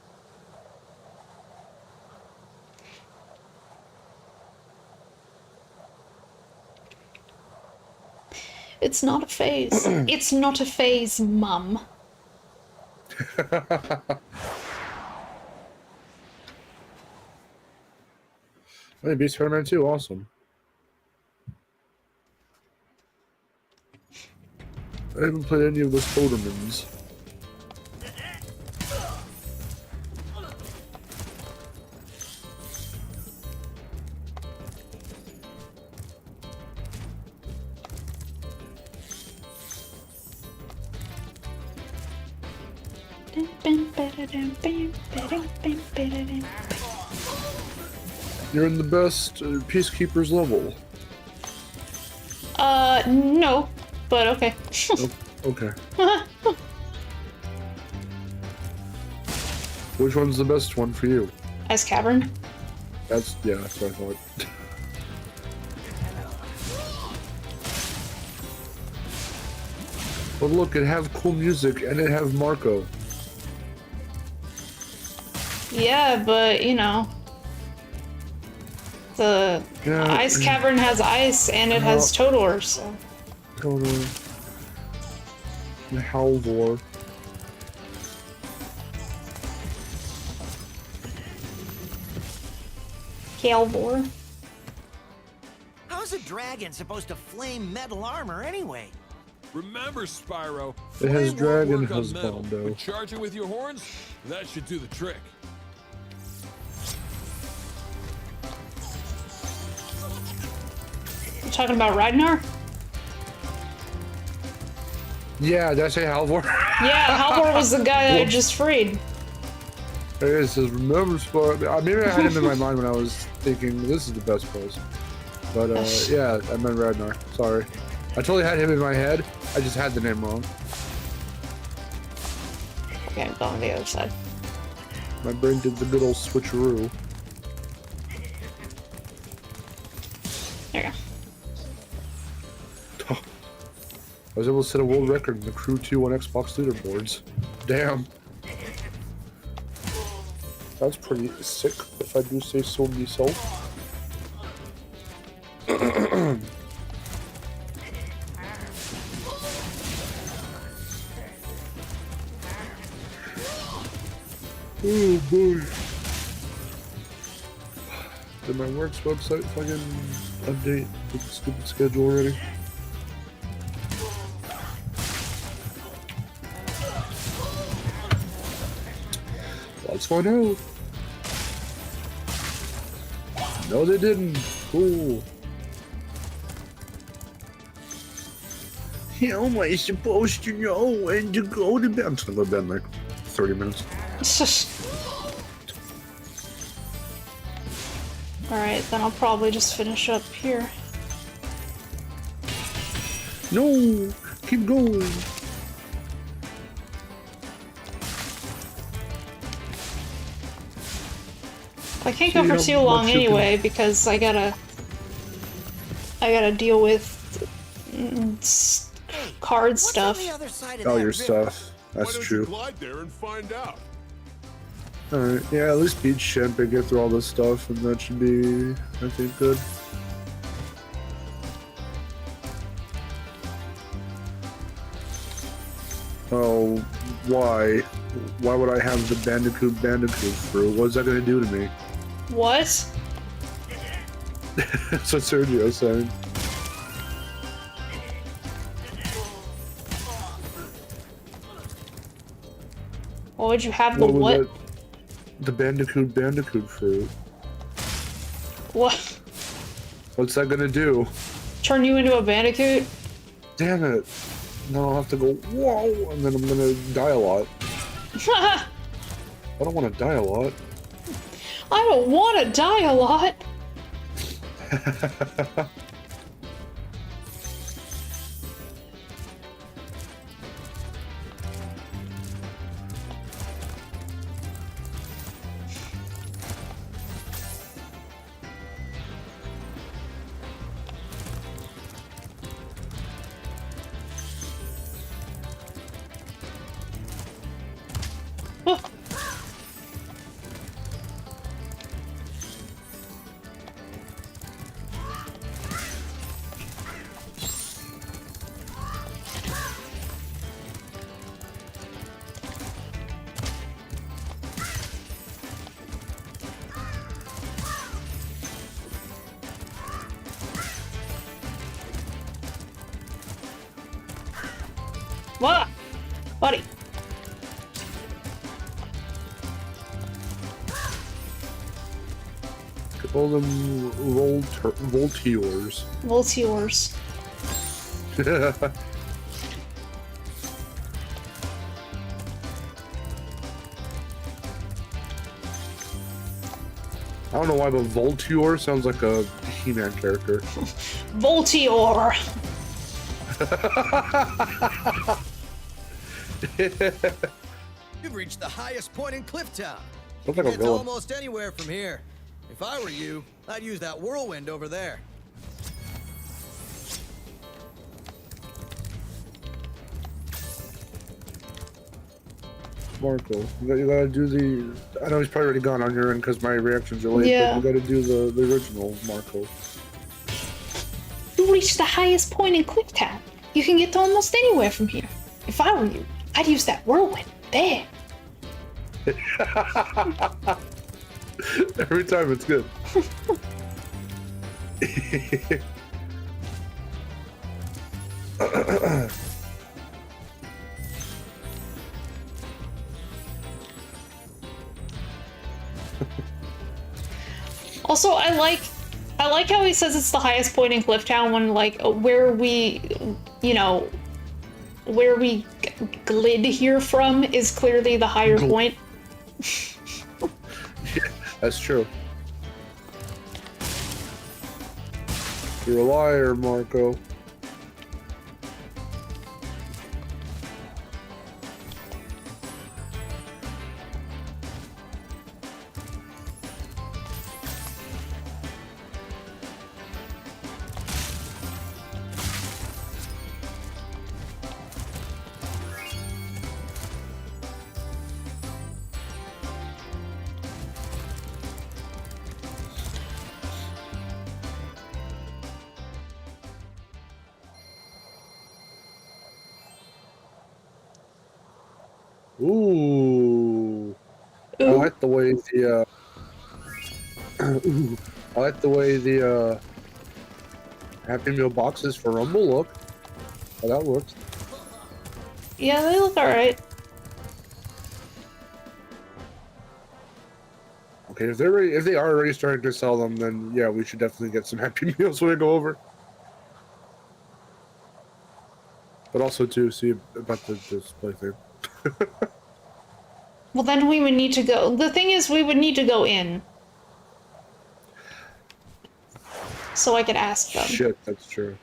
It's not a phase. It's not a phase, Mum. Hey, beat Spider-Man 2, awesome. I haven't played any of the Spider-Mans. You're in the best Peacekeepers level. No, but okay. Oh, okay. Which one's the best one for you? Ice Cavern. That's what I thought. But look, it have cool music and it have Marco. Yeah, but you know, the Ice Cavern has ice and it has Totor, so. Totor. The Halvor. Halvor. How's a dragon supposed to flame metal armor anyway? Remember, Spyro, It has flame won't dragon work on metal, husbando. but charging with your horns, that should do the trick. You talking about Ragnar? Yeah, did I say Halvor? Yeah, Halvor was the guy that I just freed. It says, remember Spyro. Maybe I had him in my mind when I was thinking this is the best pose. But yeah, I meant Ragnar. Sorry. I totally had him in my head. I just had the name wrong. Okay, I'm going to the other side. My brain did the good old switcheroo. There you go. I was able to set a world record in the Crew 2 on Xbox leaderboards. Damn. That's pretty sick, if I do say so myself. Oh boy. Did my work's website fucking update with the stupid schedule already? Let's find out. No, they didn't. Cool. How am I supposed to know when to go to bed? I'm just gonna go to bed in like 30 minutes. Alright, then I'll probably just finish up here. No! Keep going! I can't go for too long anyway because I gotta deal with card stuff. Oh, your stuff. That's true. Glide there and find out. Alright, yeah, at least beat Shemp and get through all this stuff, and that should be, I think, good. Oh, why? Why would I have the Bandicoot fruit? What's that gonna do to me? What? That's what Sergio's saying. What would you have the what? That? The Bandicoot fruit. What? What's that gonna do? Turn you into a bandicoot? Damn it. Then I'll have to go, whoa, and then I'm gonna die a lot. I don't want to die a lot. I don't want to die a lot. What? Buddy. Call them Voltiors. Voltiors. I don't know why, but Voltior sounds like a He-Man character. Voltior. You've reached the highest point in Clifftown. Looks like a It's villain. almost anywhere from here. If I were you, I'd use that whirlwind over there. Marco, you gotta do the. I know he's probably already gone on your end because my reactions are late, Yeah. but you gotta do the original Marco. You reached the highest point in Clifftown. You can get to almost anywhere from here. If I were you, I'd use that whirlwind. There. Every time it's good. Also, I like how he says it's the highest point in Clifftown when, like, where we glid here from is clearly the higher point. Yeah, that's true. You're a liar, Marco. Ooh. I Ooh. like the way the I like the way the Happy Meal boxes for Rumble look. How that looks. Yeah, they look alright. Okay, if they are already starting to sell them, then yeah, we should definitely get some Happy Meals when I go over. But also to see about the display thing. Well, then we would need to go. The thing is, we would need to go in. So I could ask them. Shit, that's true.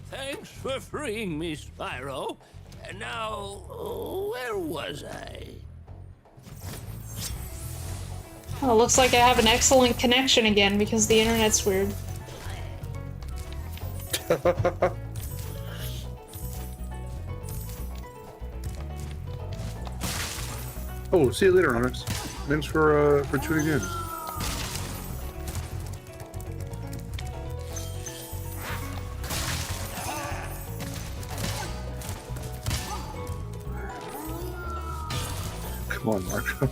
Thanks for freeing me, Spyro. And now, where was I? Oh, looks like I have an excellent connection again because the internet's weird. Oh, see you later, Onyx. Thanks for tuning in. Come on, Marco.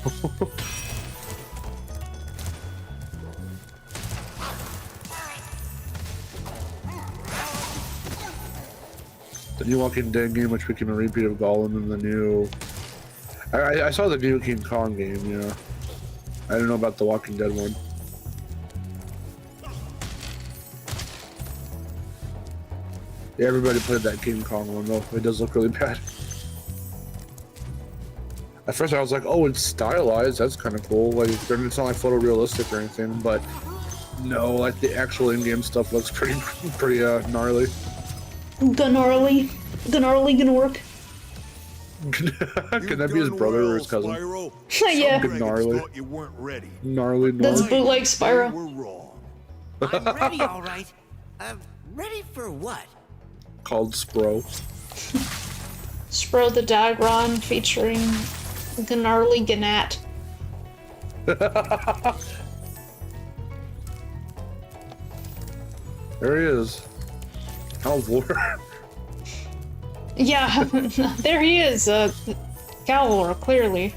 The new Walking Dead game, which became a repeat of Gollum, and the new... I saw the new King Kong game, yeah. I don't know about the Walking Dead one. Yeah, everybody played that King Kong one, though. It does look really bad. At first I was like, oh, it's stylized, that's kind of cool. Like, it's not like photorealistic or anything, but no, like the actual in-game stuff looks pretty gnarly. Gnarly. Gnork. Can that be his brother or his cousin? Yeah. Gnarly. You weren't ready. Gnarly. That's bootleg Spyro. We're wrong. I'm ready, all right. Ready for what? Called Spro. Spro the Dagron featuring Gnarly Gnat. There he is. Calvor. Yeah, there he is, Calvor, clearly.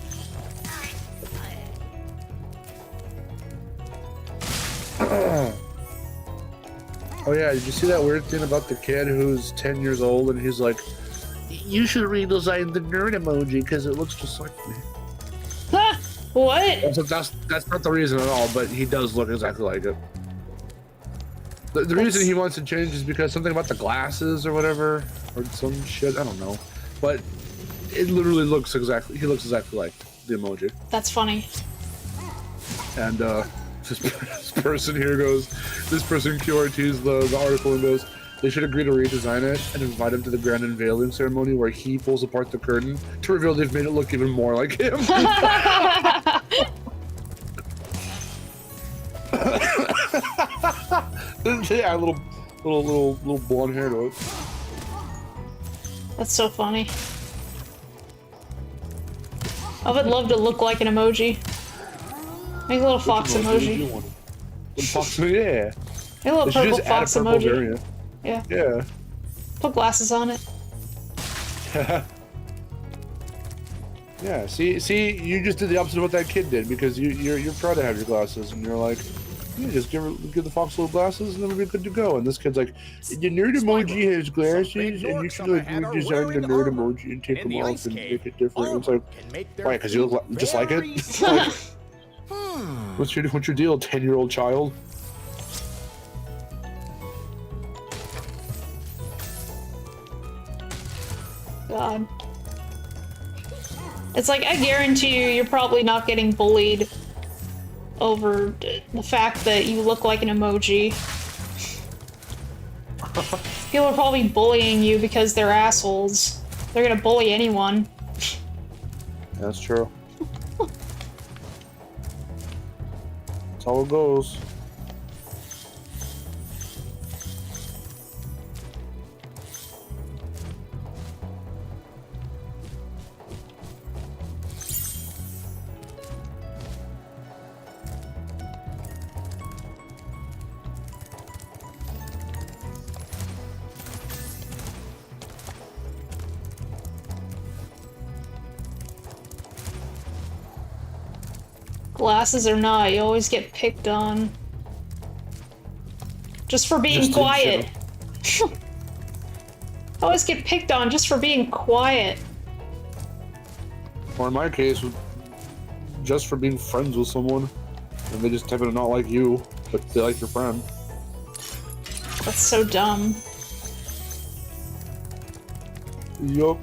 Oh yeah, did you see that weird thing about the kid who's 10 years old and he's like, you should redesign the nerd emoji because it looks just like me. Huh? What? So that's not the reason at all, but he does look exactly like it. The reason he wants to change is because something about the glasses or whatever, or some shit, I don't know. But it literally looks exactly, he looks exactly like the emoji. That's funny. And this person here goes, this person QRTs the article and goes, they should agree to redesign it and invite him to the grand unveiling ceremony where he pulls apart the curtain to reveal they've made it look even more like him. Yeah, little blonde hair to it. That's so funny. I would love to look like an emoji. Make a little fox emoji. Little fox, yeah. Make a little purple fox emoji. Variant. Yeah. Yeah. Put glasses on it. Yeah. See, you just did the opposite of what that kid did because you're proud to have your glasses and you're like, yeah, just give the fox little glasses and then we'll be good to go. And this kid's like, the nerd emoji has glasses and you should like redesign the nerd emoji and take them off and make it different. It's like, why? Because you look just like it. Like, what's your deal, 10-year-old child? God. It's like, I guarantee you're probably not getting bullied over the fact that you look like an emoji. People are probably bullying you because they're assholes. They're gonna bully anyone. That's true. That's how it goes. Glasses or not, you always get picked on. Just for being quiet. I always get picked on just for being quiet. Or in my case, just for being friends with someone. And they just happen to not like you, but they like your friend. That's so dumb. Yup.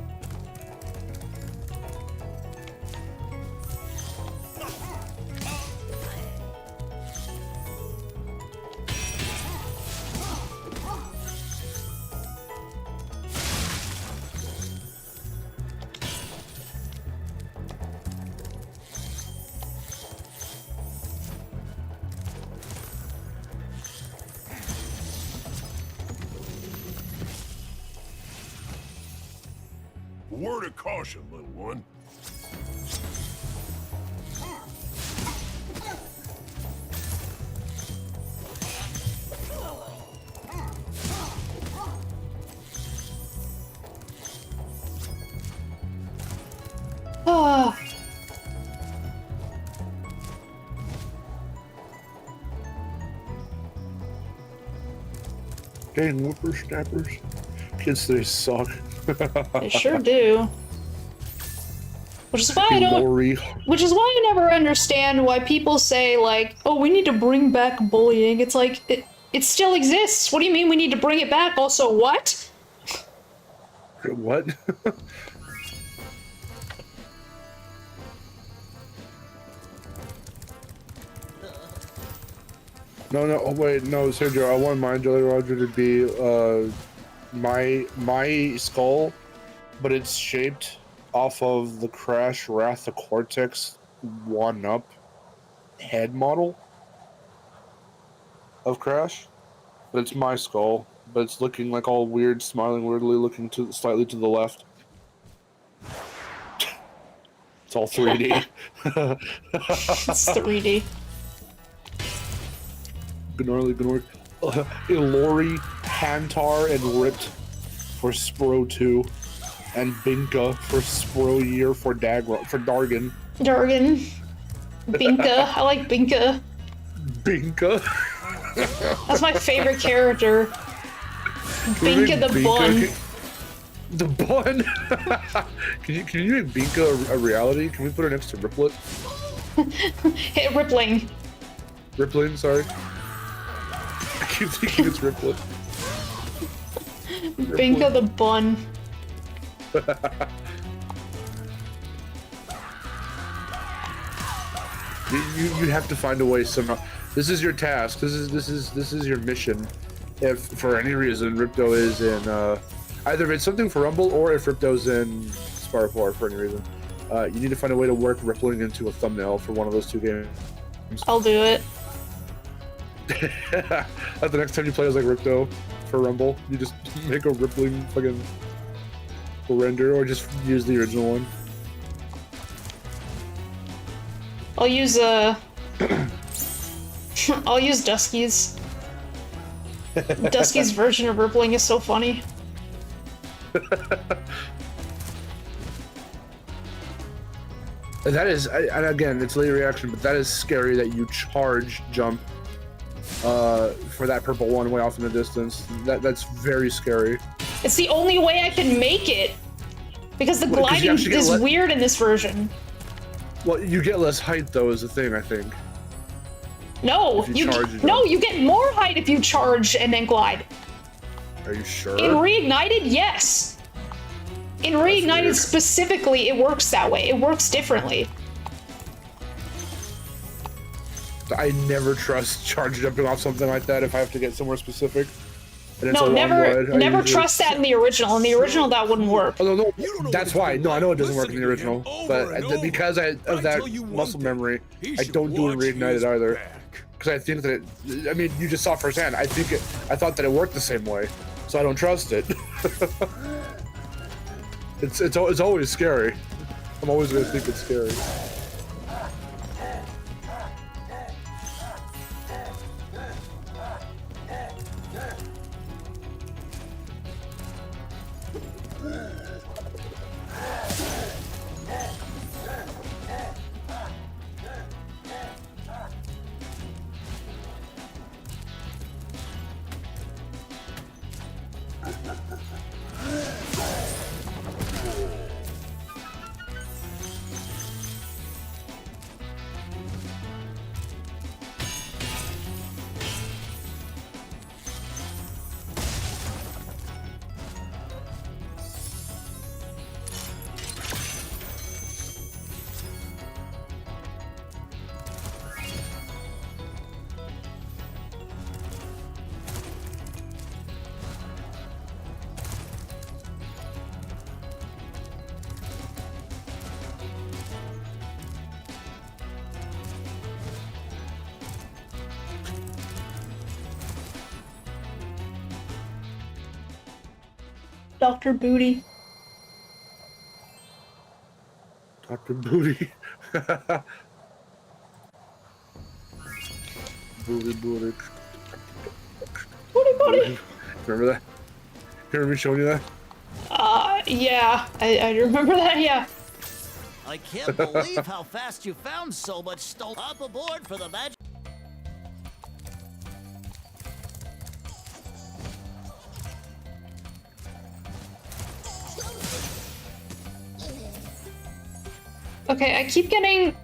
Word of caution, little one. Ah. Dang, whippersnappers. Kids today suck. They sure do. Which is why I don't. Lori. Which is why I never understand why people say like, "Oh, we need to bring back bullying." It's like it still exists. What do you mean we need to bring it back? Also, what? What? No, oh wait, no, Sergio, I want my Jolly Roger to be my skull, but it's shaped off of the Crash Wrath of Cortex 1-up head model of Crash. But it's my skull, but it's looking like all weird, smiling weirdly, looking to slightly to the left. It's all 3D. It's 3D. Gnarly. Ilori, Hantar, and Ripped for Spyro 2, and Binka for Spyro Year for Dargan. Dargan. Binka. I like Binka. Binka? That's my favorite character. Binka the Bun. The Bun? Can you make Binka a reality? Can we put her next to Riplet? Hit Rippling. Rippling, sorry. I keep thinking it's Riplet. Binka the Bun. You have to find a way somehow. This is your task. This is your mission. If for any reason Ripto is in either if it's something for Rumble or if Ripto's in Spyro 4 for any reason, you need to find a way to work Rippling into a thumbnail for one of those two games. I'll do it. The next time you play as like Ripto for Rumble, you just make a Rippling fucking render, or just use the original one. I'll use I'll use Dusky's. Dusky's version of Rippling is so funny. That is, and again, it's late reaction, but that is scary that you charge jump for that purple one way off in the distance. That's very scary. It's the only way I can make it, because the gliding is weird in this version. Well, you get less height though, is the thing, I think. No, you get more height if you charge and then glide. Are you sure? In Reignited, yes. In Reignited specifically, it works that way. It works differently. I never trust charge jumping off something like that if I have to get somewhere specific. And it's No, a long never, ride, never trust that in the original. In the original, that wouldn't work. Oh, no, that's why. No, I know it doesn't work in the original, but because of that muscle memory, I don't do it in Reignited either. Because I think that I mean, you just saw firsthand. I thought that it worked the same way, so I don't trust it. It's always scary. I'm always gonna think it's scary. Dr. Booty. Dr. Booty. Booty. Booty, booty. Remember that? You remember me showing you that? Yeah. I remember that, yeah. I can't believe how fast you found so much stolen. Up aboard for the magic. Okay, I keep getting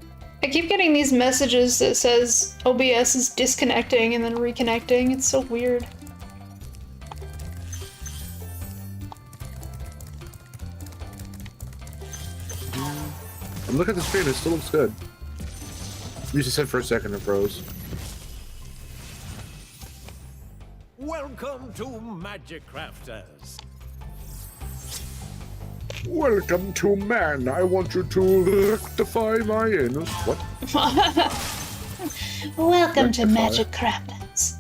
these messages that says OBS is disconnecting and then reconnecting. It's so weird. Look at the screen, it still looks good. You just said for a second it froze. Welcome to Magic Crafters. Welcome to man. I want you to rectify my anus. What? Welcome to Magic Crafters.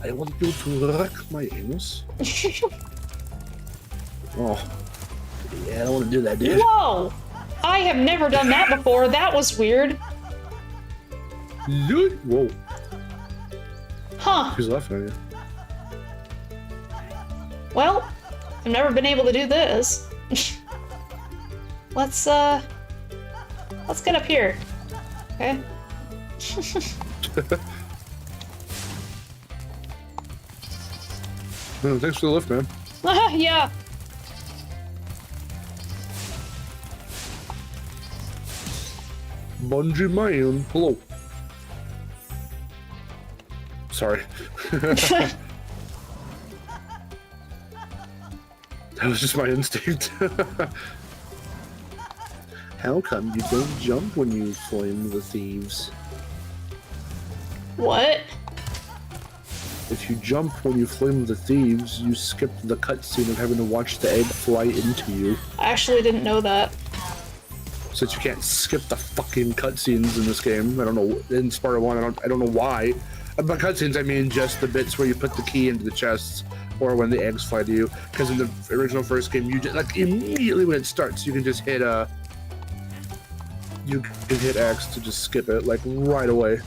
I want you to wreck my anus. Oh. Yeah, I don't want to do that, dude. Whoa! I have never done that before. That was weird. Whoa. Huh. Who's laughing at you? Well, I've never been able to do this. Let's get up here. Okay. Oh, thanks for the lift, man. Yeah. Bungee man. Hello. Sorry. That was just my instinct. How come you don't jump when you flame the thieves? What? If you jump when you flame the thieves, you skip the cutscene of having to watch the egg fly into you. I actually didn't know that. Since you can't skip the fucking cutscenes in this game, I don't know, in Spyro 1, I don't know why. By cutscenes, I mean just the bits where you put the key into the chests, or when the eggs fly to you. Because in the original first game, you just, like, immediately when it starts, you can just hit, you can hit X to just skip it, like, right away.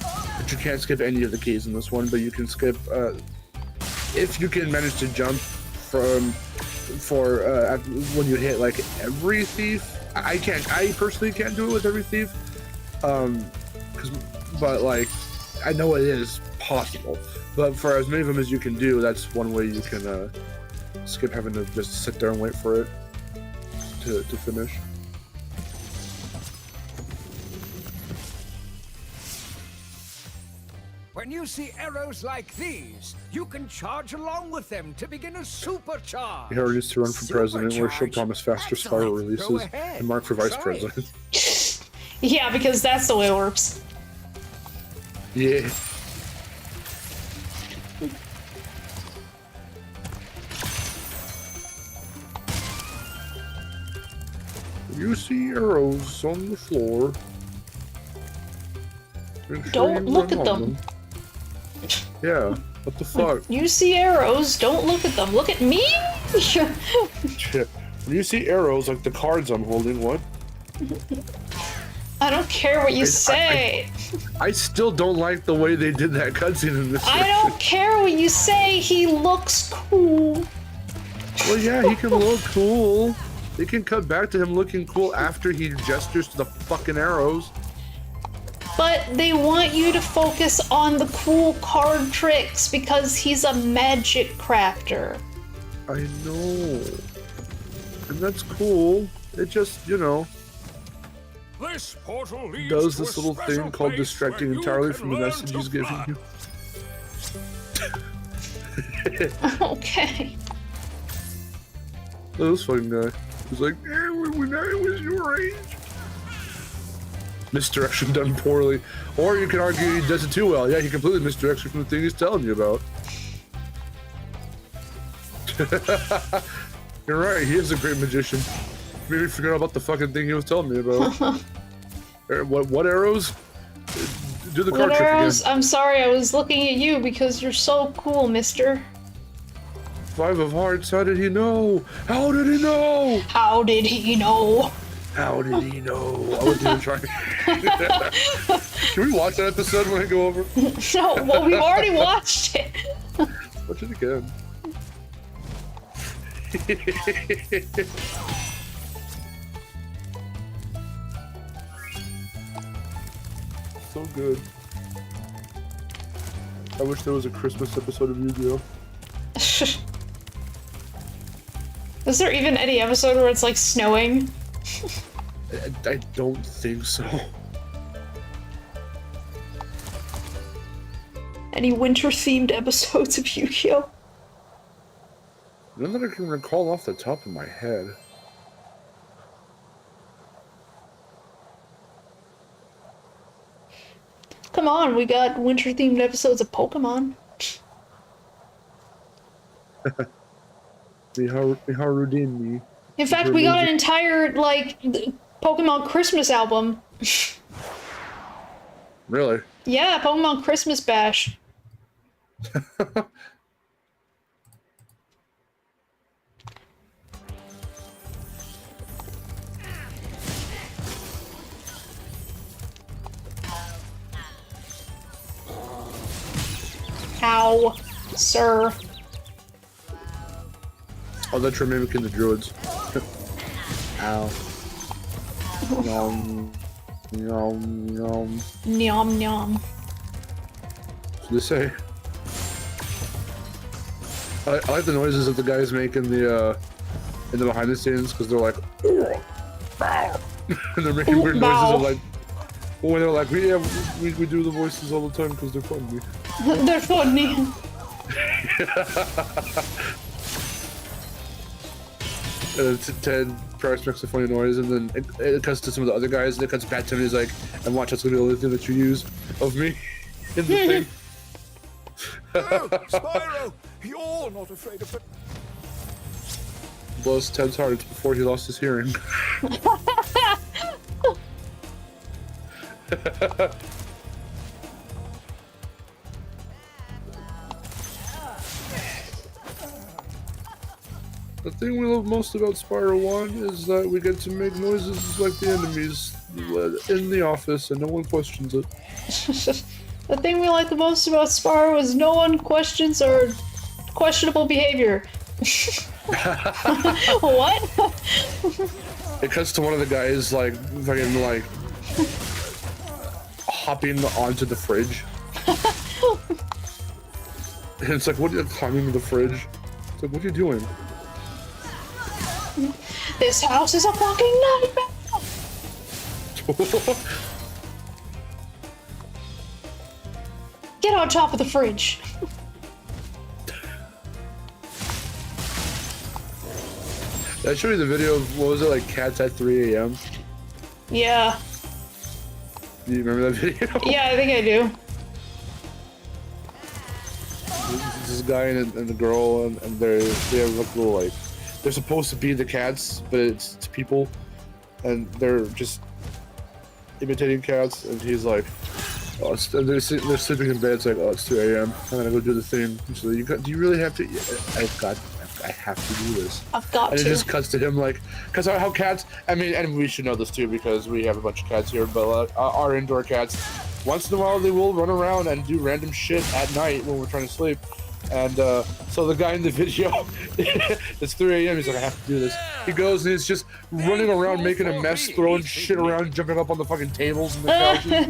But you can't skip any of the keys in this one, but you can skip, if you can manage to jump when you hit, like, every thief. I personally can't do it with every thief. But, like, I know it is possible. But for as many of them as you can do, that's one way you can, skip having to just sit there and wait for it to finish. When you see arrows like these, you can charge along with them to begin a supercharge. Miharu needs to run for president, where she'll promise faster Spyro releases and mark for vice president. Yeah, because that's the way it works. Yeah. You see arrows on the floor. Don't look at them. Yeah, what the fuck? You see arrows, don't look at them. Look at me! When you see arrows like the cards I'm holding, what? I don't care what you say. I still don't like the way they did that cutscene in this I don't care what you say, he looks cool. Well, yeah, he can look cool. They can cut back to him looking cool after he gestures to the fucking arrows. But they want you to focus on the cool card tricks because he's a magic crafter. I know. And that's cool. It just, you know, This portal leads does to this a little special thing called place distracting where you entirely can from the learn message to he's giving fly. you. Okay. That was fucking guy. He's like, when I was your age. Misdirection done poorly. Or you can argue he does it too well. Yeah, he completely misdirects you from the thing he's telling you about. You're right, he is a great magician. Maybe forgot about the fucking thing he was telling me about. What arrows? Do the card trick arrows? again. I'm sorry, I was looking at you because you're so cool, mister. 5 of hearts, how did he know? How did he know? How did he know? How did he know? I wasn't even trying. Can we watch that episode when I go over? No, well, we've already watched it. Watch it again. So good. I wish there was a Christmas episode of Yu-Gi-Oh! Is there even any episode where it's like snowing? I don't think so. Any winter-themed episodes of Yu-Gi-Oh? None that I can recall off the top of my head. Come on, we got winter-themed episodes of Pokemon. Miharu me. In fact, we got an entire, like, Pokemon Christmas album. Really? Yeah, Pokemon Christmas Bash. Ow, sir. Oh, that's for mimicking the druids. Ow. Nom. Nom, nom. Nyam, nyam. What did they say? I like the noises that the guys make in the behind the scenes, because they're like, and they're making weird noises of like, when they're like, we do the voices all the time because they're funny. They're funny. Ted Price makes a funny noise, and then it cuts to some of the other guys, and it cuts back to him, and he's like, and watch, that's gonna be the only thing that you use of me in the thing. Oh, Spyro, you're not afraid of it. Blows Ted's heart before he lost his hearing. The thing we love most about Spyro 1 is that we get to make noises like the enemies in the office, and no one questions it. The thing we like the most about Spyro is no one questions our questionable behavior. What? It cuts to one of the guys like fucking like hopping onto the fridge. And it's like, what are you climbing the fridge? It's like, what are you doing? This house is a fucking nightmare! get on top of the fridge. I showed you the video of, what was it, like cats at 3 a.m.? Yeah. Do you remember that video? Yeah, I think I do. This guy and the girl, and they have like little, like, they're supposed to be the cats, but it's people, and they're just imitating cats, and he's like, oh, they're sleeping in bed. It's like, oh, it's 2 a.m. I'm gonna go do the thing. So do you really have to? I have to do this. I've got and to. And it just cuts to him like, because how cats, I mean, and we should know this too because we have a bunch of cats here, but our indoor cats, once in a while they will run around and do random shit at night when we're trying to sleep. And so the guy in the video, it's 3 a.m. He's like, I have to do this. He goes and he's just running around, making a mess, throwing shit around, jumping up on the fucking tables and the couches.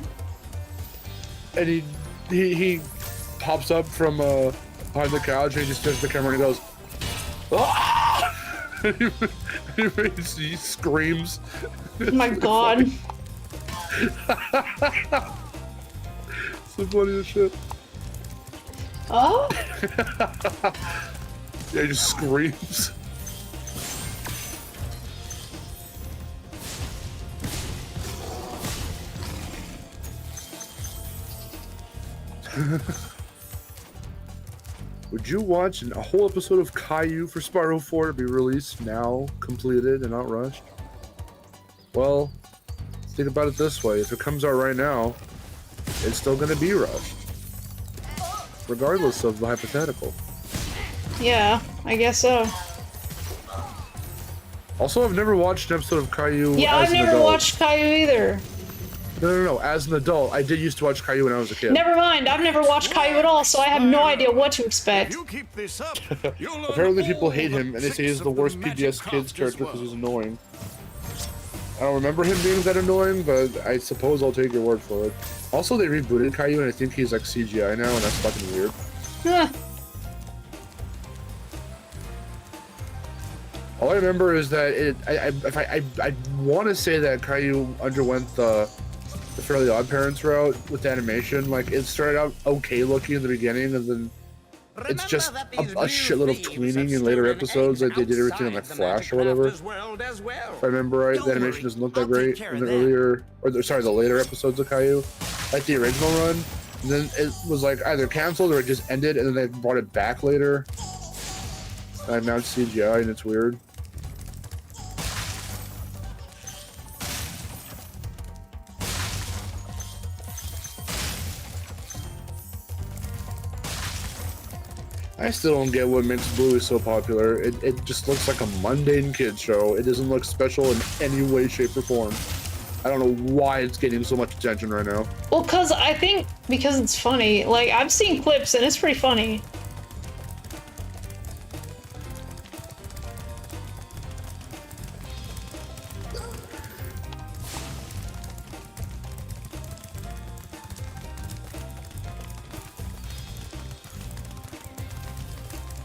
And he pops up from behind the couch and he just turns the camera and he goes, ah! he screams. Oh my god. It's the funniest shit. Oh? Yeah, he just screams. Would you watch a whole episode of Caillou for Spyro 4 to be released now, completed, and not rushed? Well, think about it this way. If it comes out right now, it's still going to be rushed. Regardless of the hypothetical. Yeah, I guess so. Also, I've never watched an episode of Caillou Yeah, as I've an never adult. watched Caillou either. No. As an adult, I did used to watch Caillou when I was a kid. Never mind, I've never watched Caillou at all, so I have no idea what to expect. You keep this up. Apparently people hate him, and they say he's the worst PBS Kids character because he's annoying. I don't remember him being that annoying, but I suppose I'll take your word for it. Also, they rebooted Caillou, and I think he's like CGI now, and that's fucking weird. Huh. All I remember is that I want to say that Caillou underwent the Fairly Odd Parents route with animation. Like, it started out okay looking in the beginning, and then it's just a shitload of tweening in later episodes. Like, they did everything on like Flash or whatever. If I remember right, the animation doesn't look that great in the earlier, the later episodes of Caillou. Like the original run, and then it was like either canceled or it just ended, and then they brought it back later. And now it's CGI, and it's weird. I still don't get what makes Bluey so popular. It just looks like a mundane kid show. It doesn't look special in any way, shape, or form. I don't know why it's getting so much attention right now. Well, I think because it's funny. Like, I've seen clips and it's pretty funny.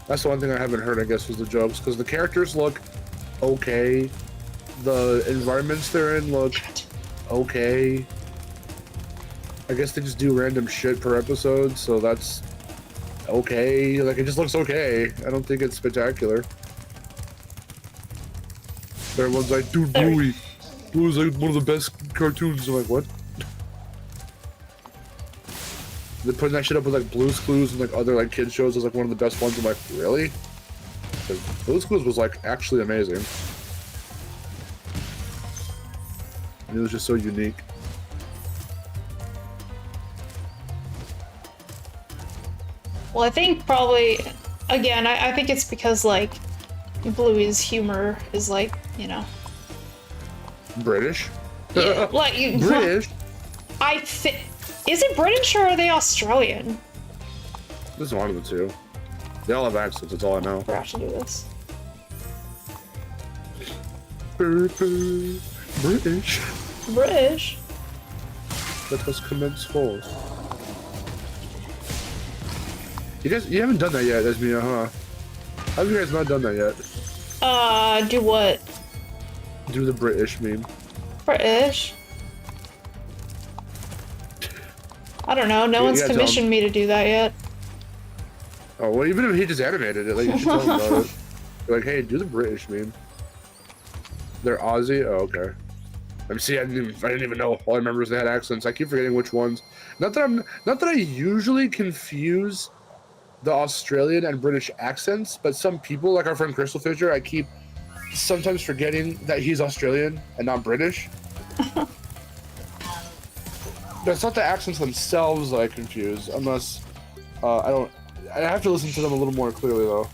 That's the one thing I haven't heard, I guess, was the jokes, because the characters look okay. The environments they're in look okay. I guess they just do random shit per episode, so that's okay. Like, it just looks okay. I don't think it's spectacular. Everyone's like, dude, Bluey. Bluey's like one of the best cartoons. I'm like, what? They're putting that shit up with like Blue's Clues and like other like kid shows as like one of the best ones. I'm like, really? Because Blue's Clues was like actually amazing. And it was just so unique. Well, I think probably, again, I think it's because like Bluey's humor is like, you know, British. Yeah, like you. British. Is it British or are they Australian? This is one of the two. They all have accents, that's all I know. I forgot to do this. British. British. Let us commence forth. You haven't done that yet, Esmia, huh? How have you guys not done that yet? Do what? Do the British meme. British? I don't know. No one's tell him. commissioned me to do that yet. Oh, well, even if he just animated it, like, you should tell him about it. You're like, hey, do the British meme. They're Aussie? Oh, okay. See, I didn't even know. All I remember is they had accents. I keep forgetting which ones. Not that I usually confuse the Australian and British accents, but some people, like our friend Crystal Fisher, I keep sometimes forgetting that he's Australian and not British. But it's not the accents themselves that I confuse, unless I have to listen to them a little more clearly, though.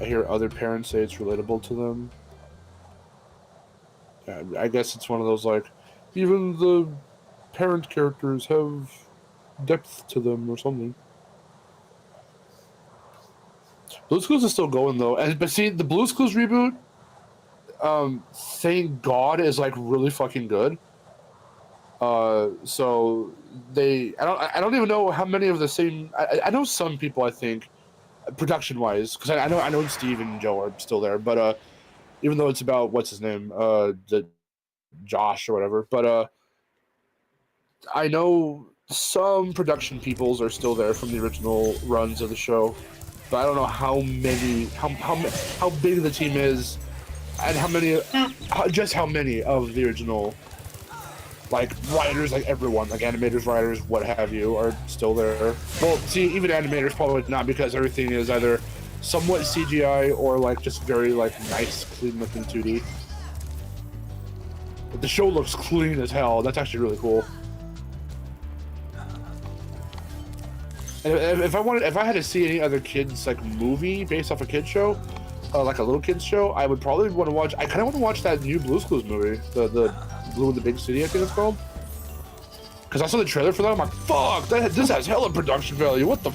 I hear other parents say it's relatable to them. I guess it's one of those, like, even the parent characters have depth to them or something. Blue's Clues is still going, though. But see, the Blue's Clues reboot, thank God, is, like, really fucking good. So I don't even know how many of the same, I know some people, I think, production-wise, because I know Steve and Joe are still there, but even though it's about what's his name, the Josh or whatever, but I know some production peoples are still there from the original runs of the show, but I don't know how big the team is, and how many of the original, like, writers, like everyone, like animators, writers, what have you, are still there. Well, see, even animators probably not, because everything is either somewhat CGI or, like, just very, like, nice, clean-looking 2D. But the show looks clean as hell. That's actually really cool. And if I had to see any other kids, like, movie based off a kids show, like a little kids show, I would probably want to watch. I kind of want to watch that new Blue's Clues movie, the Blue in the Big City, I think it's called. Because I saw the trailer for that, I'm like, fuck, this has hella production value. What the?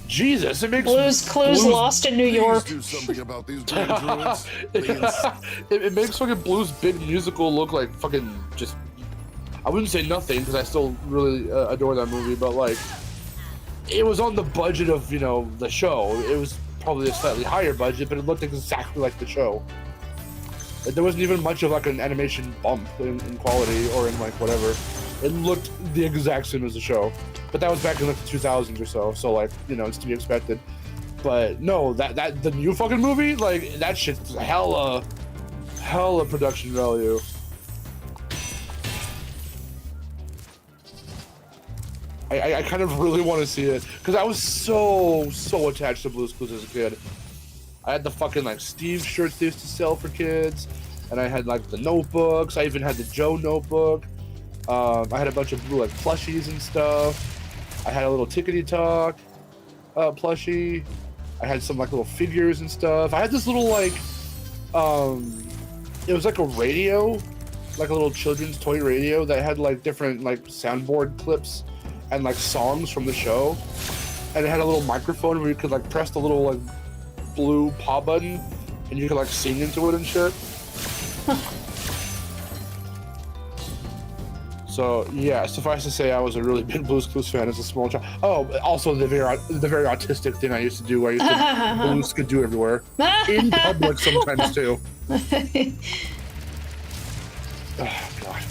Jesus, it makes Blue's Clues Lost in New York. Do something about these druids. It makes fucking Blue's big musical look like fucking just. I wouldn't say nothing, because I still really adore that movie, but like, it was on the budget of, you know, the show. It was probably a slightly higher budget, but it looked exactly like the show. There wasn't even much of like an animation bump in quality or in like whatever. It looked the exact same as the show, but that was back in like the 2000s or so. So like, you know, it's to be expected. But no, that the new fucking movie, like, that shit's hella production value. I kind of really want to see it, because I was so attached to Blue's Clues as a kid. I had the fucking like Steve shirts they used to sell for kids, and I had like the notebooks. I even had the Joe notebook. I had a bunch of blue like plushies and stuff. I had a little Tickety Talk plushie. I had some like little figures and stuff. I had this little like it was like a radio, like a little children's toy radio that had like different like soundboard clips and like songs from the show, and it had a little microphone where you could like press the little like blue paw button and you could like sing into it and shit. So yeah, suffice to say, I was a really big Blue's Clues fan as a small child. Oh, also the very autistic thing I used to do, where I used to Blue's could do everywhere in public sometimes too. Oh god.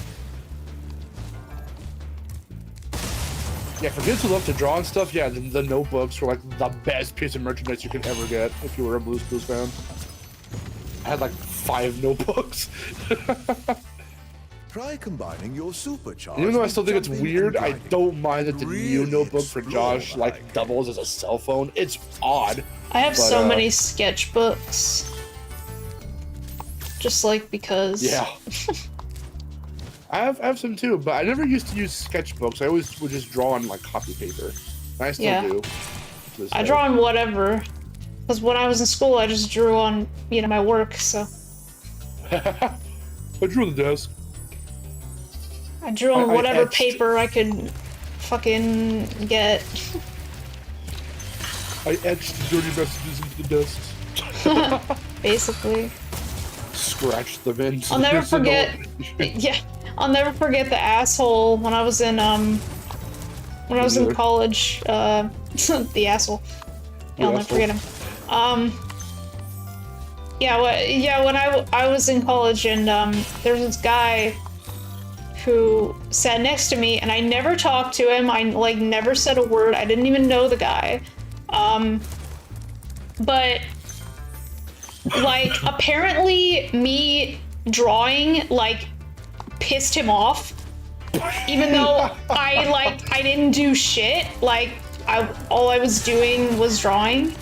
Yeah, for kids who love to draw and stuff, yeah, the notebooks were like the best piece of merchandise you could ever get if you were a Blue's Clues fan. I had like 5 notebooks. Try combining your supercharge. Even though I still think it's weird, I don't mind that the new notebook for Josh like doubles as a cell phone. It's odd. I have so many sketchbooks. Just like because. Yeah. I have some too, but I never used to use sketchbooks. I always would just draw on like copy paper. And I still do. I draw on whatever. Because when I was in school, I just drew on, you know, my work, so. I drew on the desk. I drew on whatever paper I could fucking get. I etched dirty messages into the desks. Basically. Scratched them in. I'll never forget. Yeah, I'll never forget the asshole when I was in college. The asshole. Yeah, I'll never forget him. Yeah, when I was in college, and there was this guy who sat next to me, and I never talked to him. I like never said a word. I didn't even know the guy. But like apparently me drawing like pissed him off, even though I didn't do shit. Like all I was doing was drawing.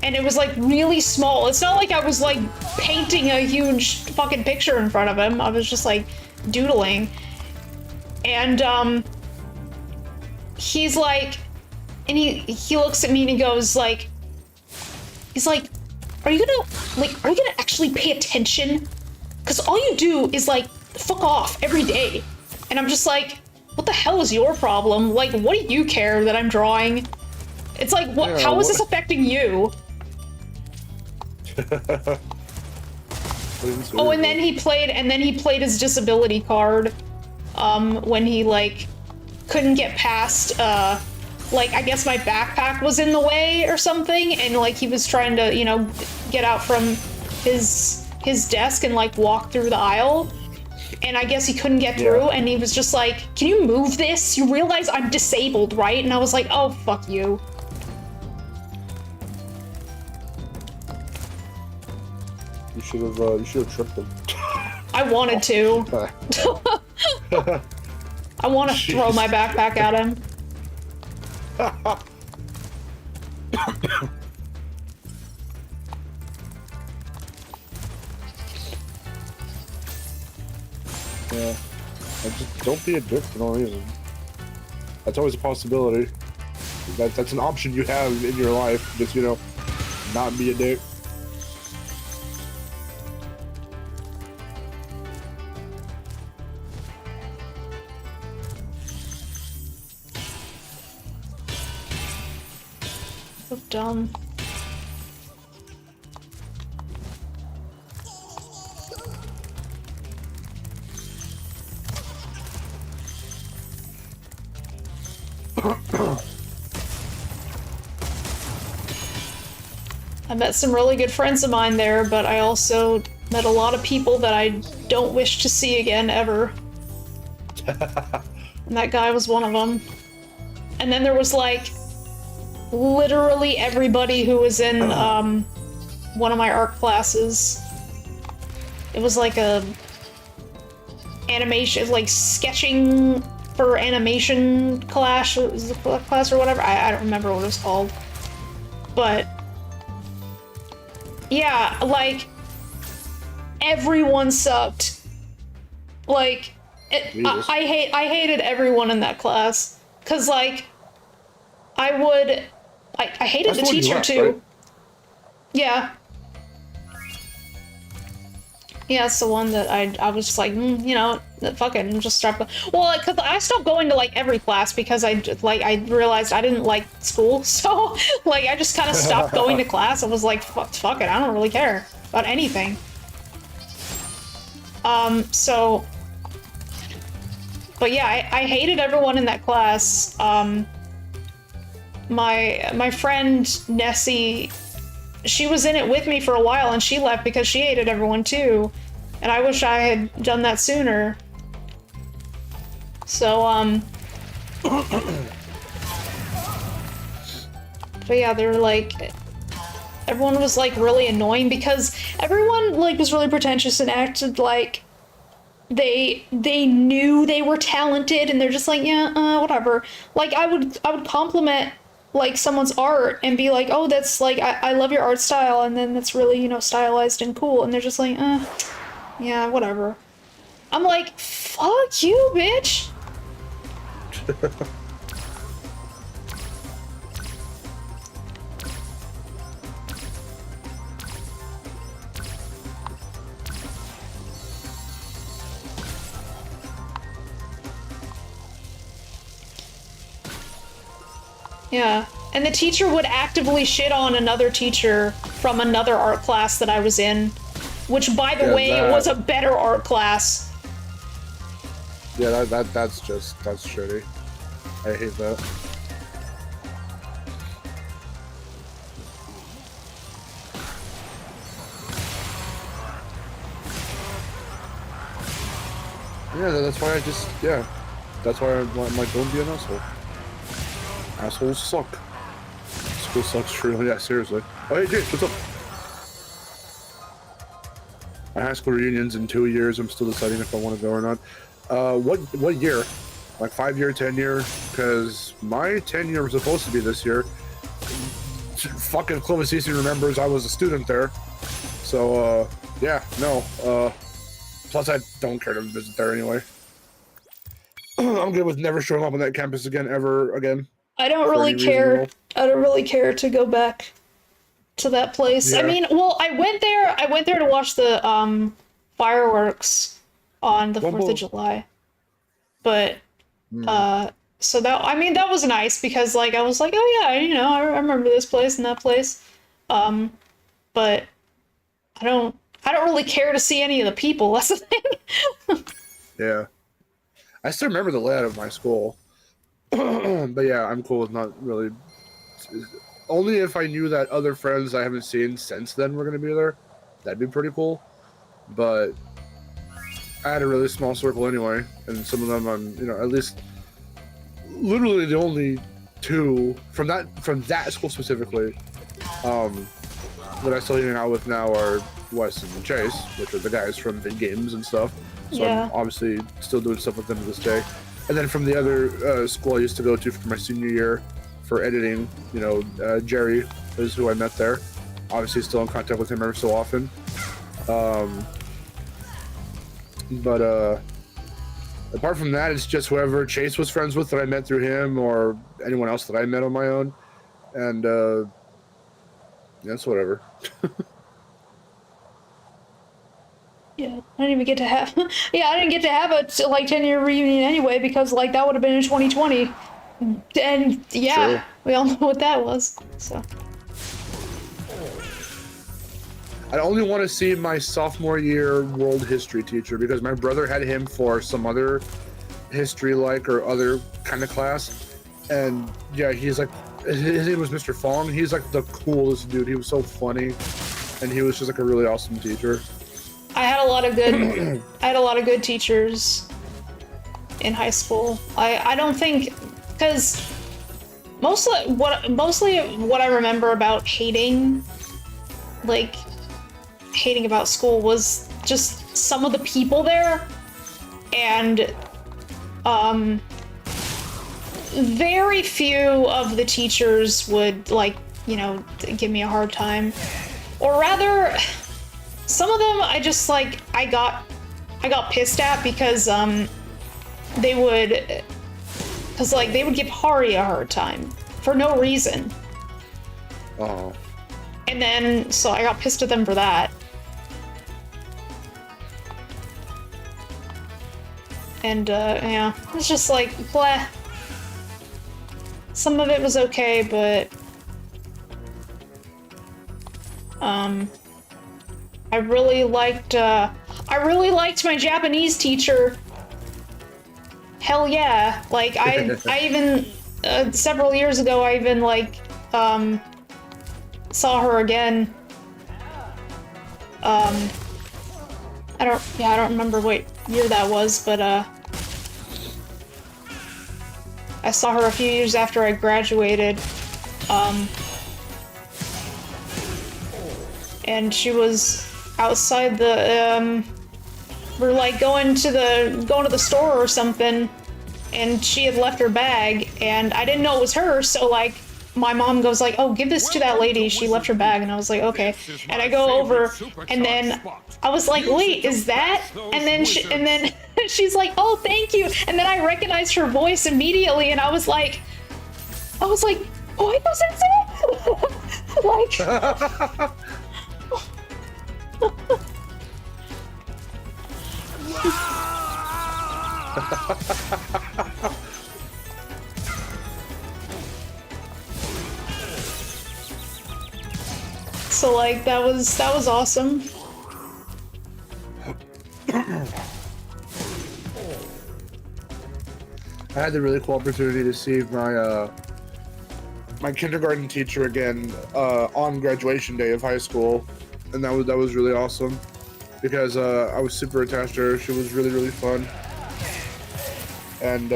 And it was like really small. It's not like I was like painting a huge fucking picture in front of him. I was just like doodling. And he's like, and he looks at me and he goes like, he's like, are you gonna actually pay attention? Cause all you do is like fuck off every day. And I'm just like, what the hell is your problem? Like, what do you care that I'm drawing? It's like, what? Yeah, how is this affecting you? Oh, and then he played his disability card when he like couldn't get past like I guess my backpack was in the way or something, and like he was trying to, you know, get out from his desk and like walk through the aisle, and I guess he couldn't get through, and he was just like, can you move this? You realize I'm disabled, right? And I was like, oh, fuck you. You should have tripped him. I wanted to. I want to throw my backpack at him. Yeah. Just don't be a dick for no reason. That's always a possibility. That's an option you have in your life. Just, you know, not be a dick. So dumb. I met some really good friends of mine there, but I also met a lot of people that I don't wish to see again ever. And that guy was one of them. And then there was like literally everybody who was in one of my art classes. It was like a animation, like sketching for animation class or whatever. I don't remember what it was called. But yeah, like everyone sucked. Like I hated everyone in that class, cause like I hated the teacher too. Right? Yeah. Yeah, it's the one that I was just like, you know, fuck it, and just stop. Well, because I stopped going to like every class because I realized I didn't like school, so like I just kind of stopped going to class. I was like, fuck it, I don't really care about anything. So, but yeah, I hated everyone in that class. My friend Nessie, she was in it with me for a while and she left because she hated everyone too. And I wish I had done that sooner. So, but yeah, they were like, everyone was like really annoying because everyone like was really pretentious and acted like they knew they were talented and they're just like, yeah, whatever. Like I would compliment like someone's art and be like, oh, that's like, I love your art style, and then that's really, you know, stylized and cool, and they're just like, yeah, whatever. I'm like, fuck you, bitch. Yeah, and the teacher would actively shit on another teacher from another art class that I was in, which, by the way, it was a better art class. Yeah, that's shitty. I hate that. Yeah, that's why that's why I'm like, don't be an asshole. Assholes suck. School sucks true. Yeah, seriously. Oh, hey, Jace, what's up? My high school reunion's in 2 years. I'm still deciding if I want to go or not. What year? Like 5 year, 10 year? Because my 10 year was supposed to be this year. Fucking Clovis Easton remembers I was a student there. So, yeah, no. Plus, I don't care to visit there anyway. I'm good with never showing up on that campus again, ever again. I don't really care. I don't really care to go back to that place. Yeah. I mean, well, I went there to watch the fireworks on the 4th of July. But so that, I mean, that was nice because like I was like, oh yeah, you know, I remember this place and that place. But I don't really care to see any of the people. That's the thing. Yeah. I still remember the layout of my school. But yeah, I'm cool with not really. Only if I knew that other friends I haven't seen since then were going to be there. That'd be pretty cool. But I had a really small circle anyway, and some of them I'm, you know, at least literally the only two from that school specifically that I still hang out with now are Wes and Chase, which are the guys from Big Games and stuff. So yeah. I'm obviously still doing stuff with them to this day. And then from the other school I used to go to for my senior year for editing, you know, Jerry is who I met there. Obviously still in contact with him every so often. But apart from that, it's just whoever Chase was friends with that I met through him or anyone else that I met on my own. And that's whatever. Yeah, I didn't even get to have. Yeah, I didn't get to have a like 10-year reunion anyway because like that would have been in 2020, and yeah, true. We all know what that was. So I only want to see my sophomore year world history teacher because my brother had him for some other history like or other kind of class, and yeah, he's like his name was Mr. Fong. He's like the coolest dude. He was so funny, and he was just like a really awesome teacher. I had a lot of good teachers in high school. I don't think, because mostly what I remember about hating about school was just some of the people there, and very few of the teachers would like, you know, give me a hard time, or rather some of them I just like I got pissed at because they would give Hari a hard time for no reason. Oh. And then so I got pissed at them for that. And yeah, it's just like bleh. Some of it was okay, but I really liked my Japanese teacher. Hell yeah. Like I even several years ago I even like saw her again. I don't remember what year that was, but I saw her a few years after I graduated. And she was outside the we're like going to the store or something, and she had left her bag and I didn't know it was her, so like my mom goes like, oh, give this to that lady, she left her bag. And I was like, okay. And I go over and then I was like, wait, is that? And then she's like, oh, thank you. And then I recognized her voice immediately and I was like, oh, it was like so like that was awesome. I had the really cool opportunity to see my my kindergarten teacher again on graduation day of high school, and that was really awesome because I was super attached to her. She was really, really fun. And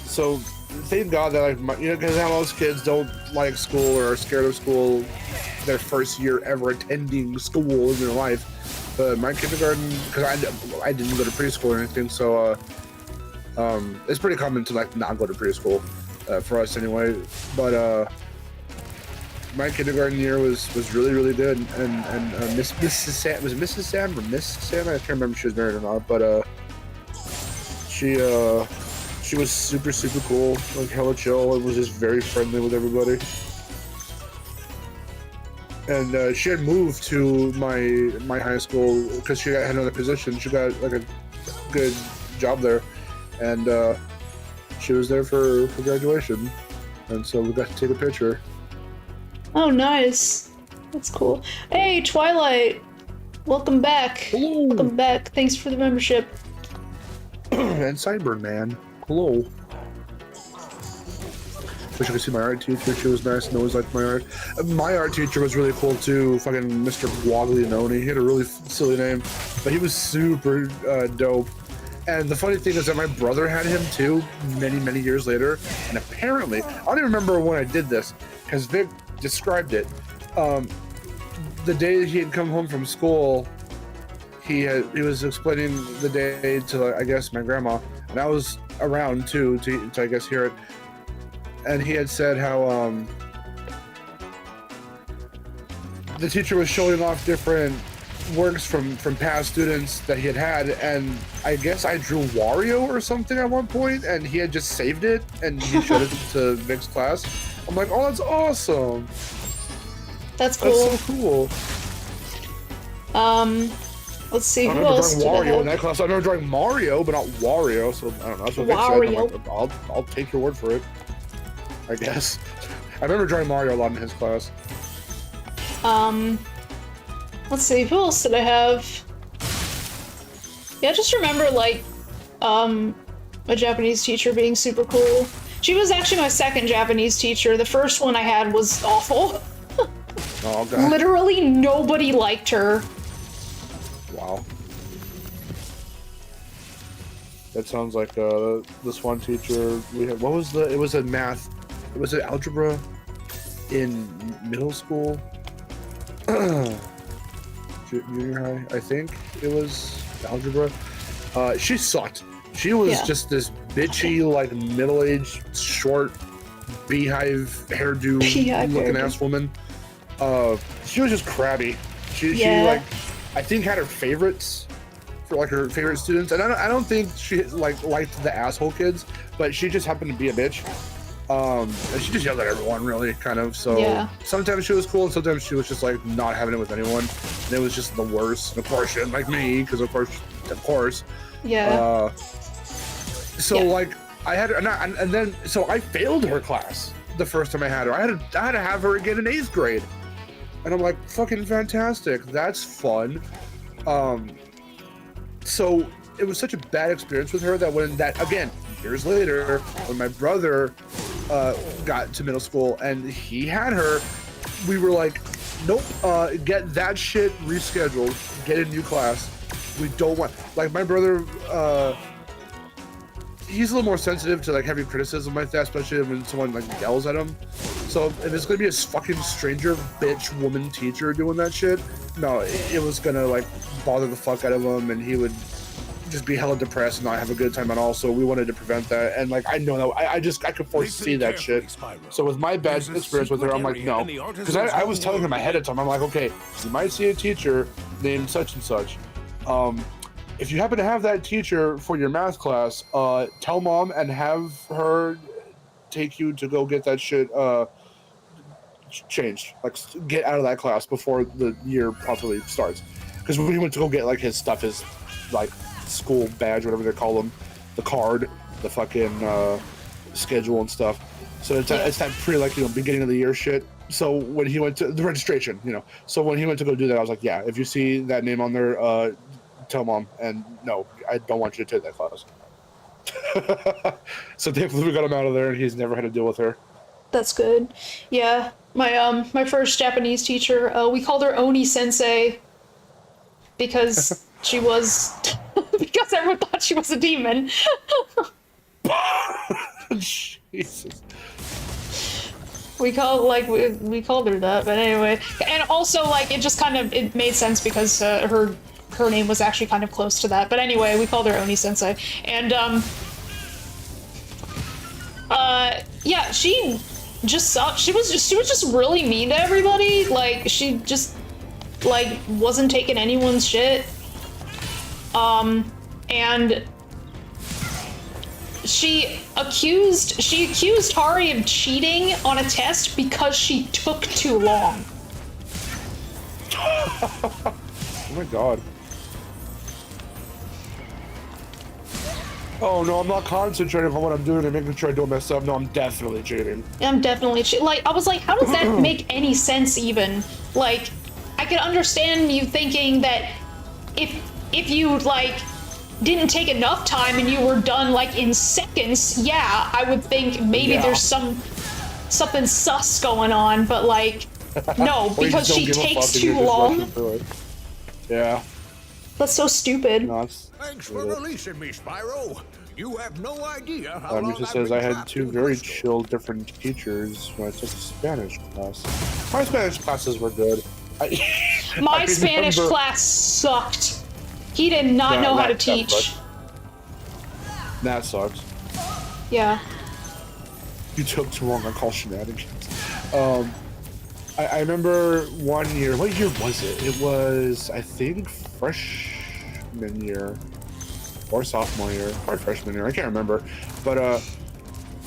so thank God that like because most kids don't like school or are scared of school their first year ever attending school in their life. But my kindergarten, because I didn't go to preschool or anything, so it's pretty common to like not go to preschool for us anyway. But my kindergarten year was really good, and Mrs. Sam, was it Mrs. Sam or Miss Sam? I can't remember if she was married or not, but she was super cool, like hella chill, and was just very friendly with everybody. And she had moved to my high school because she had another position. She got like a good job there, and she was there for graduation, and so we got to take a picture. Oh, nice. That's cool. Hey, Twilight. Welcome back. Hello. Welcome back. Thanks for the membership. And Cyber Man. Hello. Wish I could see my art teacher. She was nice and always liked my art. My art teacher was really cool too. Fucking Mr. Guaglianone. He had a really silly name, but he was super dope. And the funny thing is that my brother had him too many years later. And apparently, I don't even remember when I did this because Vic described it. The day that he had come home from school, he was explaining the day to I guess my grandma, and I was around too to I guess hear it. And he had said how the teacher was showing off different works from past students that he had, and I guess I drew Wario or something at one point, and he had just saved it and he showed it to Vic's class. I'm like, oh, that's awesome. That's cool. That's so cool. Let's see, I who remember else drawing did I Wario have? in that class. I remember drawing Mario, but not Wario, so I don't know. That's what Vic said. I'm like, I'll take your word for it, I guess. I remember drawing Mario a lot in his class. Let's see, who else did I have? Yeah, I just remember, like, a Japanese teacher being super cool. She was actually my second Japanese teacher. The first one I had was awful. Oh, God. Literally nobody liked her. Wow. That sounds like this one teacher we had. What was it was a math. It was an algebra in middle school. Junior high, I think it was algebra. She sucked. She was just this bitchy, like middle-aged, short, beehive hairdo looking ass woman. She was just crabby. She like, I think had her favorites for like her favorite students, and I don't think she like liked the asshole kids, but she just happened to be a bitch. And she just yelled at everyone, really, kind of. So sometimes she was cool, and sometimes she was just like not having it with anyone. And it was just the worst. And of course, she didn't like me because, of course. Yeah. So like, I had, and then so I failed her class the first time I had her. I had to have her again in 8th grade, and I'm like, fucking fantastic. That's fun. So it was such a bad experience with her that again, years later, when my brother got to middle school and he had her, we were like, nope, get that shit rescheduled, get a new class. We don't want, like, my brother, he's a little more sensitive to like heavy criticism like that, especially when someone like yells at him. So if it's gonna be a fucking stranger bitch woman teacher doing that shit, no, it was gonna like bother the fuck out of him, and he would just be hella depressed and not have a good time at all. So we wanted to prevent that, and like I know that I could foresee that shit. So with my bad experience with her, I'm like, no, because I was telling him ahead of time. I'm like, okay, you might see a teacher named such and such. If you happen to have that teacher for your math class, tell mom and have her take you to go get that shit changed. Like, get out of that class before the year properly starts. Because when he went to go get like his stuff, his like school badge, whatever they call them, the card, the fucking schedule and stuff. So it's that beginning of the year shit. So when he went to the registration, so when he went to go do that, I was like, yeah, if you see that name on there, tell mom, and no, I don't want you to take that class. So thankfully we got him out of there, and he's never had to deal with her. That's good. Yeah, my first Japanese teacher, we called her Oni Sensei because she was because everyone thought she was a demon. Jesus. We called her that, but anyway. And also, like, it just kind of it made sense because her name was actually kind of close to that. But anyway, we called her Oni Sensei, and yeah, she just sucked. She was just really mean to everybody. Like, she just like wasn't taking anyone's shit. And she accused Hari of cheating on a test because she took too long. Oh my god. Oh no, I'm not concentrating on what I'm doing and making sure I don't mess up. No, I'm definitely cheating. I'm definitely like, I was like, how does that make any sense even? Like, I could understand you thinking that if you like didn't take enough time and you were done like in seconds, yeah, I would think maybe there's something sus going on, but like, no, because she takes too long. Yeah. That's so stupid. No, Thanks for releasing me, Spyro. You have no idea how long Misha says I had two very chill different teachers when I took a Spanish class. My Spanish classes were good. My Spanish class sucked. He did not know how to teach. That sucks. Yeah. You took too long. I call shenanigans. I remember one year. What year was it? It was, I think, freshman year or sophomore year, or freshman year. I can't remember. But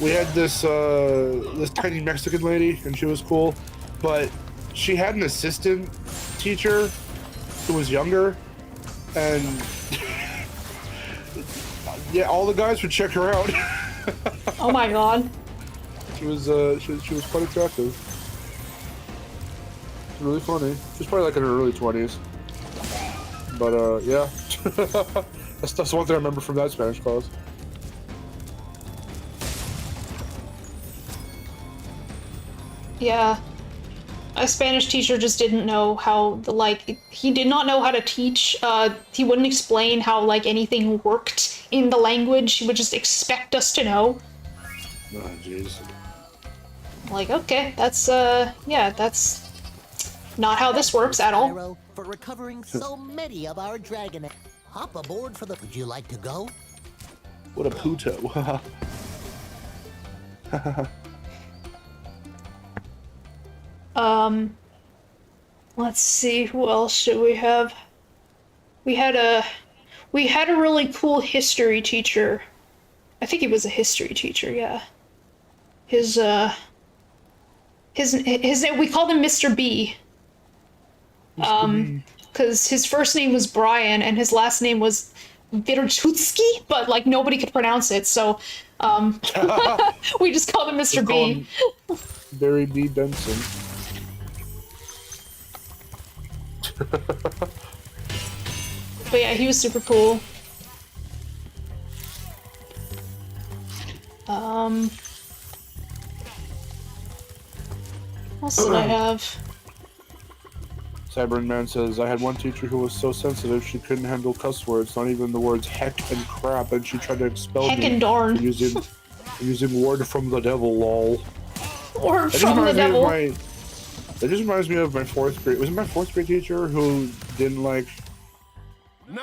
we had this this tiny Mexican lady, and she was cool. But she had an assistant teacher who was younger, and yeah, all the guys would check her out. Oh my god. She was quite attractive. Really funny. She's probably like in her early 20s. But yeah. that's one thing I remember from that Spanish class. Yeah. A Spanish teacher just didn't know how he did not know how to teach. He wouldn't explain how like anything worked in the language. He would just expect us to know. Oh jeez. Like, okay, that's yeah, that's not how this works at all. For recovering so many of our dragon. Hop aboard for the. Would you like to go? What a puto. Let's see, who else should we have? We had a really cool history teacher. I think he was a history teacher, yeah. His name, we called him Mr. B. Because his first name was Brian and his last name was Virtutsky, but like nobody could pronounce it, so we just called him Mr. B. Barry B. Benson. But yeah, he was super cool. What else did I have? Cyburn Man says, I had one teacher who was so sensitive she couldn't handle cuss words, not even the words heck and crap, and she tried to expel heck me and darn. using word from the devil, lol. Word from the devil. It just reminds me of my fourth grade. Was it my fourth grade teacher who didn't like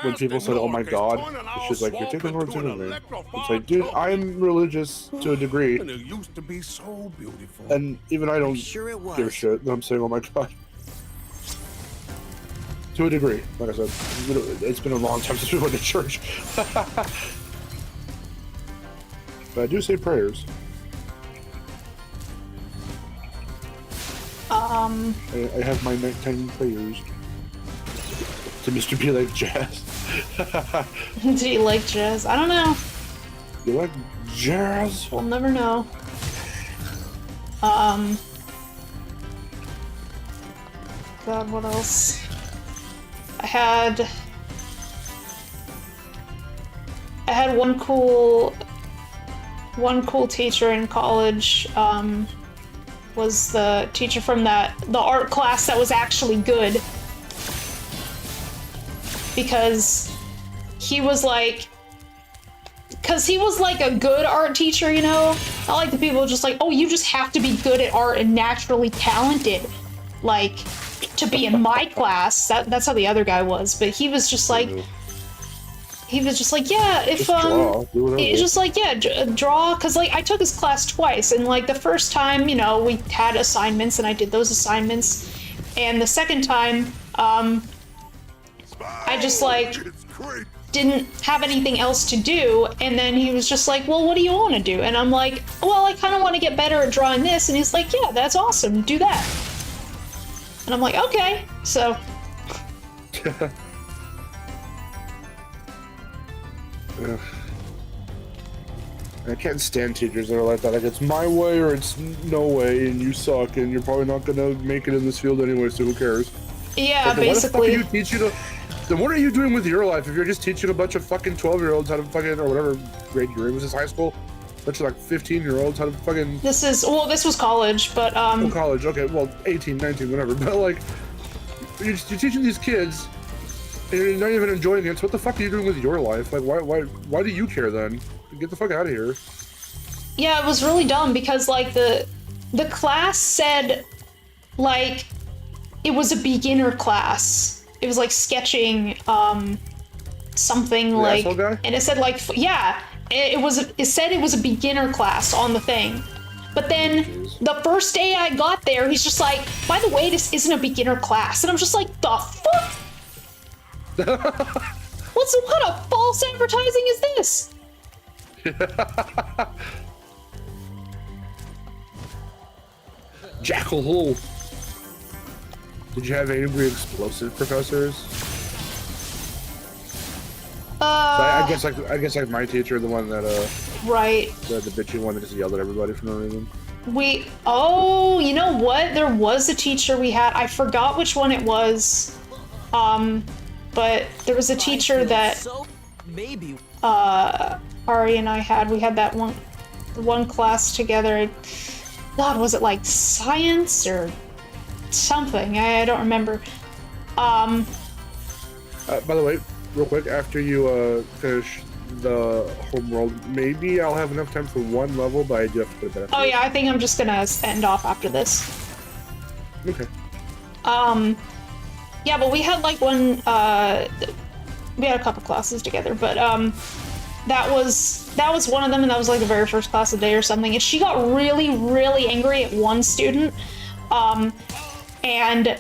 when people said, oh my god? She's like, you're taking words into me. It's like, dude, I'm religious to a degree. And it used to be so beautiful. And even I don't give a shit. I'm saying, oh my god. To a degree, like I said, it's been a long time since we went to church. But I do say prayers. I have my nighttime prayers. To Mr. B like jazz. Do you like jazz? I don't know. You like jazz? We'll never know. God, what else? I had one cool teacher in college. Was the teacher from the art class that was actually good, because he was like a good art teacher, you know, Not like the people just like, oh, you just have to be good at art and naturally talented, like, to be in my class. That's how the other guy was, but he was just like, yeah, if it's just like, yeah, draw, because like I took his class twice, and like the first time, you know, we had assignments and I did those assignments, and the second time, I just like didn't have anything else to do, and then he was just like, well, what do you want to do? And I'm like, well, I kind of want to get better at drawing this, and he's like, yeah, that's awesome, do that. And I'm like, okay, so. I can't stand teachers that are like that. Like, it's my way or it's no way, and you suck, and you're probably not gonna make it in this field anyway, so who cares? Yeah, like, basically. Then what are you doing with your life if you're just teaching a bunch of fucking 12-year-olds how to fucking, or whatever grade you're in? Was this high school? A bunch of like 15-year-olds how to fucking... This was college, but Oh, college, okay, well, 18, 19, whatever. But like, you're teaching these kids, and you're not even enjoying it, so what the fuck are you doing with your life? Like, why do you care then? Get the fuck out of here. Yeah, it was really dumb because like the class said like it was a beginner class. It was like sketching something the like and it said like yeah, it said it was a beginner class on the thing. But then the first day I got there, he's just like, by the way, this isn't a beginner class. And I'm just like, the fuck? What kind of false advertising is this? Jackal Hole. Did you have angry explosive professors? I guess like my teacher, the one that right. The bitchy one that just yelled at everybody for no reason. You know what? There was a teacher we had. I forgot which one it was. But there was a teacher that Ari and I had. We had that one class together. God, was it like science or something? I don't remember. By the way, real quick, after you finish the homeworld, maybe I'll have enough time for one level, but I do have to put it back. Oh yeah, I think I'm just gonna end off after this. Okay. Yeah, but we had like one, we had a couple classes together, but that was one of them, and that was like the very first class of the day or something, and she got really, really angry at one student, and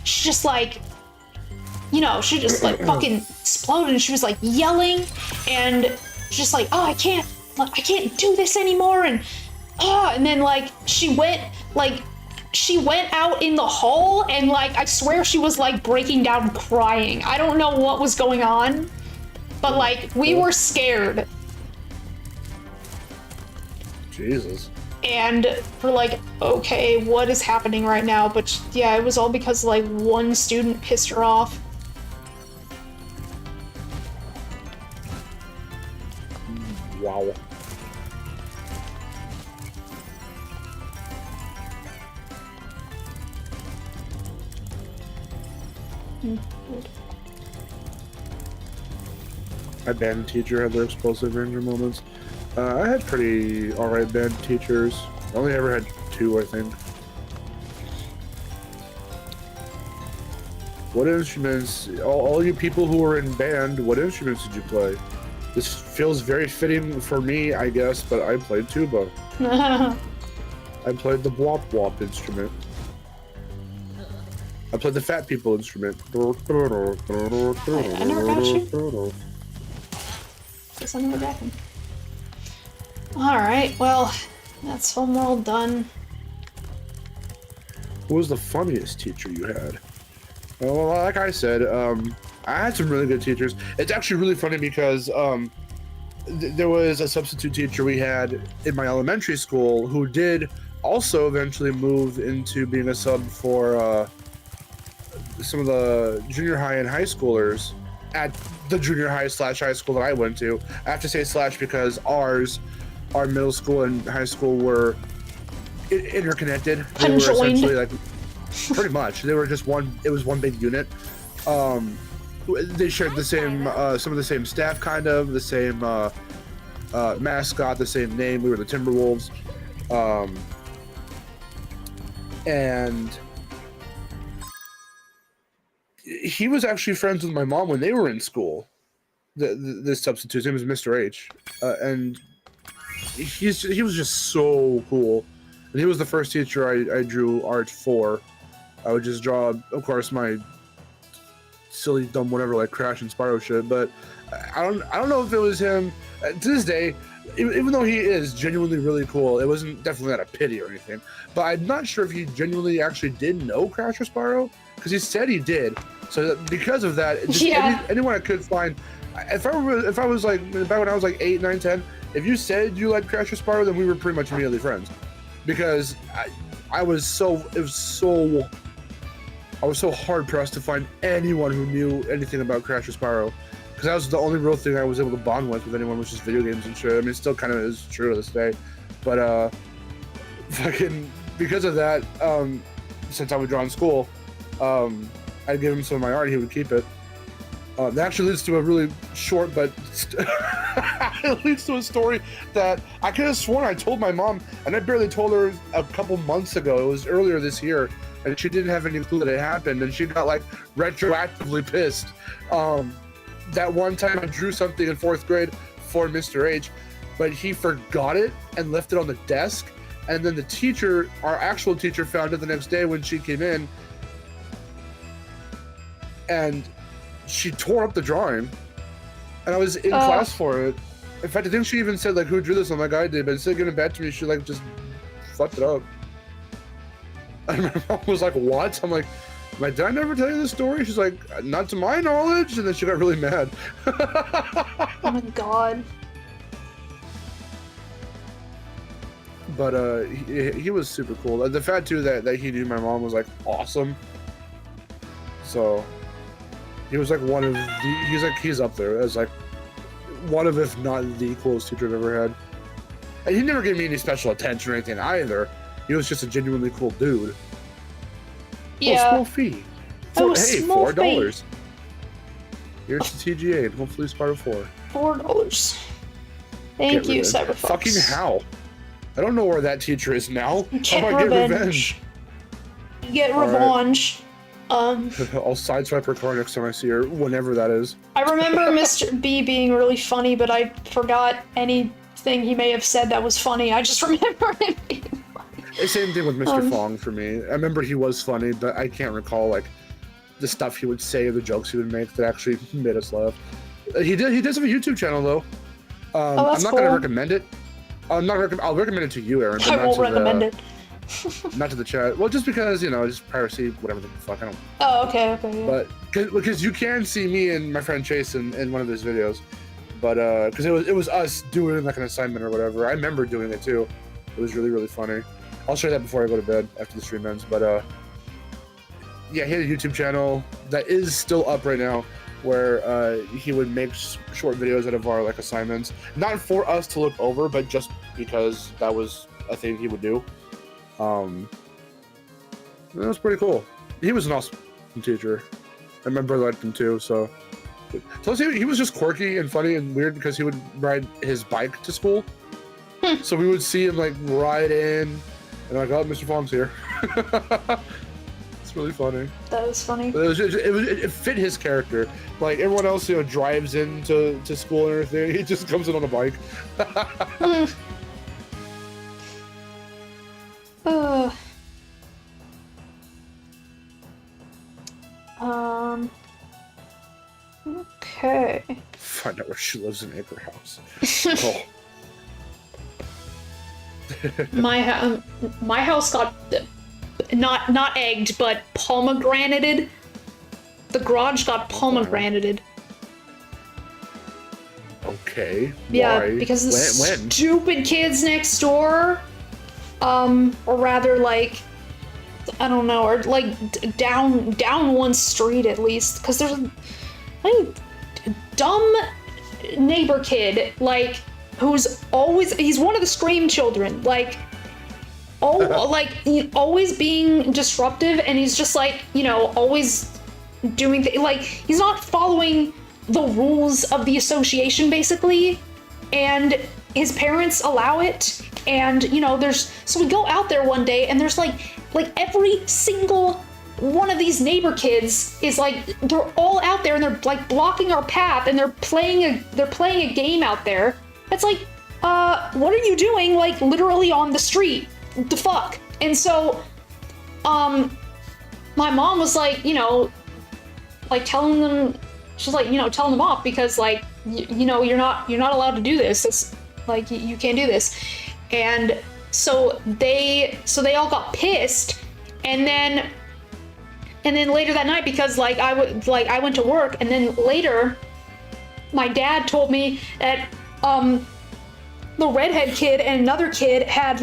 she just like, you know, she just like fucking exploded, and she was like yelling, and just like, oh, I can't do this anymore, and then like she went out in the hall, and like I swear she was like breaking down crying. I don't know what was going on, but like we were scared. Jesus. And we're like, okay, what is happening right now? But yeah, it was all because like one student pissed her off. Wow. My band teacher had their explosive ranger moments. I had pretty alright band teachers. I only ever had 2, I think. What instruments, all you people who were in band, what instruments did you play? This feels very fitting for me, I guess, but I played tuba. I played the wop wop instrument. I played the fat people instrument. I never got you. Guess I never got him. Alright, well, that's homeworld done. Who was the funniest teacher you had? Well, like I said, I had some really good teachers. It's actually really funny because there was a substitute teacher we had in my elementary school who did also eventually move into being a sub for some of the junior high and high schoolers at the junior high / high school that I went to. I have to say / because our middle school and high school were interconnected. They were essentially like, pretty much. They were just it was one big unit. They shared the same, some of the same staff, kind of, the same mascot, the same name. We were the Timberwolves. And he was actually friends with my mom when they were in school. This substitute, his name was Mr. H. And he was just so cool. And he was the first teacher I drew art for. I would just draw, of course, my silly, dumb, whatever, like Crash and Spyro shit. But I don't know if it was him. To this day, even though he is genuinely really cool, it wasn't definitely out of pity or anything. But I'm not sure if he genuinely actually did know Crash or Spyro, because he said he did. So because of that, just anyone I could find, if I was like back when I was like 8, 9, 10, if you said you liked Crash or Spyro, then we were pretty much immediately friends, because I was so hard pressed to find anyone who knew anything about Crash or Spyro, because that was the only real thing I was able to bond with anyone, was just video games and shit. I mean, it still kind of is true to this day, but fucking because of that, since I would draw in school, I'd give him some of my art, he would keep it. That actually leads to a really short, but it leads to a story that I could have sworn I told my mom, and I barely told her a couple months ago. It was earlier this year, and she didn't have any clue that it happened, and she got like retroactively pissed. That one time I drew something in 4th grade for Mr. H, but he forgot it and left it on the desk, and then the teacher, our actual teacher, found it the next day when she came in, and she tore up the drawing, and I was in class for it. In fact, I think she even said like, "Who drew this?" I'm like, "I did," but instead of giving it back to me, she like just fucked it up. And my mom was like, "What?" I'm like, "Did I never tell you this story?" She's like, "Not to my knowledge," and then she got really mad. Oh my god. But he was super cool. The fact too that he knew my mom was like awesome. So he was like one of the, he's up there as like one of, if not the coolest teacher I've ever had. And he never gave me any special attention or anything either. He was just a genuinely cool dude. Yeah. Oh, small fee. Hey, $4. Here's the TGA, and hopefully Spyro 4. $4. Thank you, Cyberfox. Fucking how? I don't know where that teacher is now. Get How do I get revenge? Get revenge. I'll sideswipe her car next time I see her, whenever that is. I remember Mr. B being really funny, but I forgot anything he may have said that was funny. I just remember him being funny. Same thing with Mr. Fong for me. I remember he was funny, but I can't recall like the stuff he would say or the jokes he would make that actually made us laugh. He does have a YouTube channel though. I'm not gonna recommend it. I'll recommend it to you, Aaron. But I won't recommend it. Not to the chat. Well, just because, you know, just piracy, whatever the fuck. I don't. Oh, okay. Yeah. But because you can see me and my friend Chase in one of his videos, but because it was us doing like an assignment or whatever. I remember doing it too. It was really funny. I'll share that before I go to bed after the stream ends. But yeah, he had a YouTube channel that is still up right now, where he would make short videos out of our like assignments, not for us to look over, but just because that was a thing he would do. That was pretty cool. He was an awesome teacher, and my brother liked him too. So he was just quirky and funny and weird because he would ride his bike to school. So we would see him like ride in, and like, oh, Mr. Fong's here. It's really funny. That was funny. But it fit his character. Like everyone else, you know, drives into school and everything. He just comes in on a bike. Okay. Find out where she lives in Acre House. My house got not egged, but pomegranated. The garage got pomegranated. Okay. Yeah, why? because the when? stupid kids next door, or rather, like, I don't know, or like down one street at least, because there's a dumb neighbor kid, like, who's he's one of the Scream children, like, like, always being disruptive, and he's just like, you know, always doing like, he's not following the rules of the association, basically, and his parents allow it, and you know, so we go out there one day, and there's like every single one of these neighbor kids is like, they're all out there, and they're like blocking our path, and they're playing a game out there. It's like, what are you doing, like literally on the street? The fuck? And so, my mom was like, you know, like telling them, she's like, you know, telling them off because like, you know, you're not allowed to do this. It's like, you can't do this. And so they all got pissed, and then later that night, because like I went to work, and then later my dad told me that the redhead kid and another kid had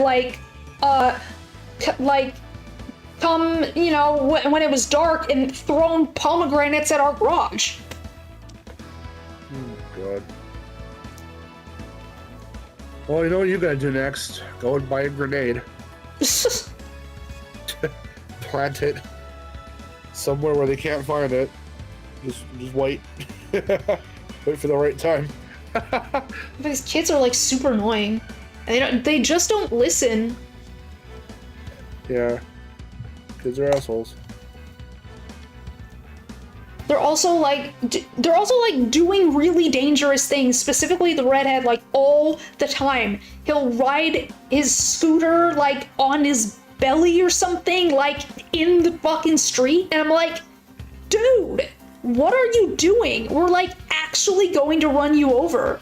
come, you know, when it was dark, and thrown pomegranates at our garage. Oh god. Well, you know what you gotta do next? Go and buy a grenade. Plant it somewhere where they can't find it. Just wait. Wait for the right time. These kids are like super annoying. They just don't listen. Yeah. Kids are assholes. They're also like doing really dangerous things, specifically the redhead, like all the time. He'll ride his scooter like on his belly or something, like in the fucking street, and I'm like, dude, what are you doing? We're like actually going to run you over.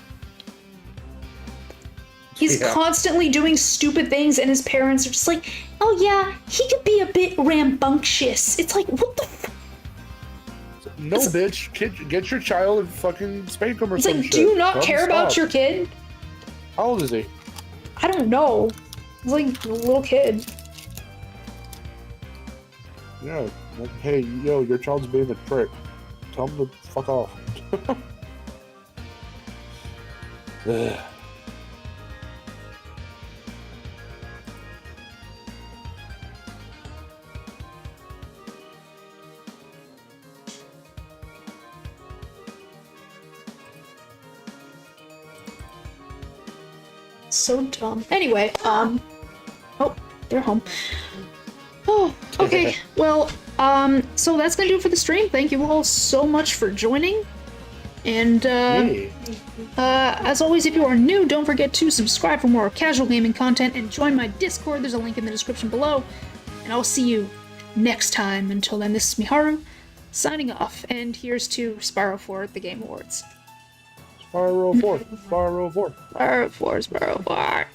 He's constantly doing stupid things, and his parents are just like, oh yeah, he could be a bit rambunctious. It's like, what the f- No, bitch. Get your child and fucking spank him or It's some like, shit. do you not Don't care about stop. your kid? How old is he? I don't know. He's like a little kid. Yeah. Like, hey, yo, your child's being a prick. Tell him to fuck off. Ugh. So dumb. Anyway, oh, they're home. Oh, okay. Well, so that's gonna do it for the stream. Thank you all so much for joining. And, as always, if you are new, don't forget to subscribe for more casual gaming content and join my Discord. There's a link in the description below. And I'll see you next time. Until then, this is Miharu, signing off. And here's to Spyro for the Game Awards. Spyro 4. Spyro 4. Spyro 4, Spyro 4.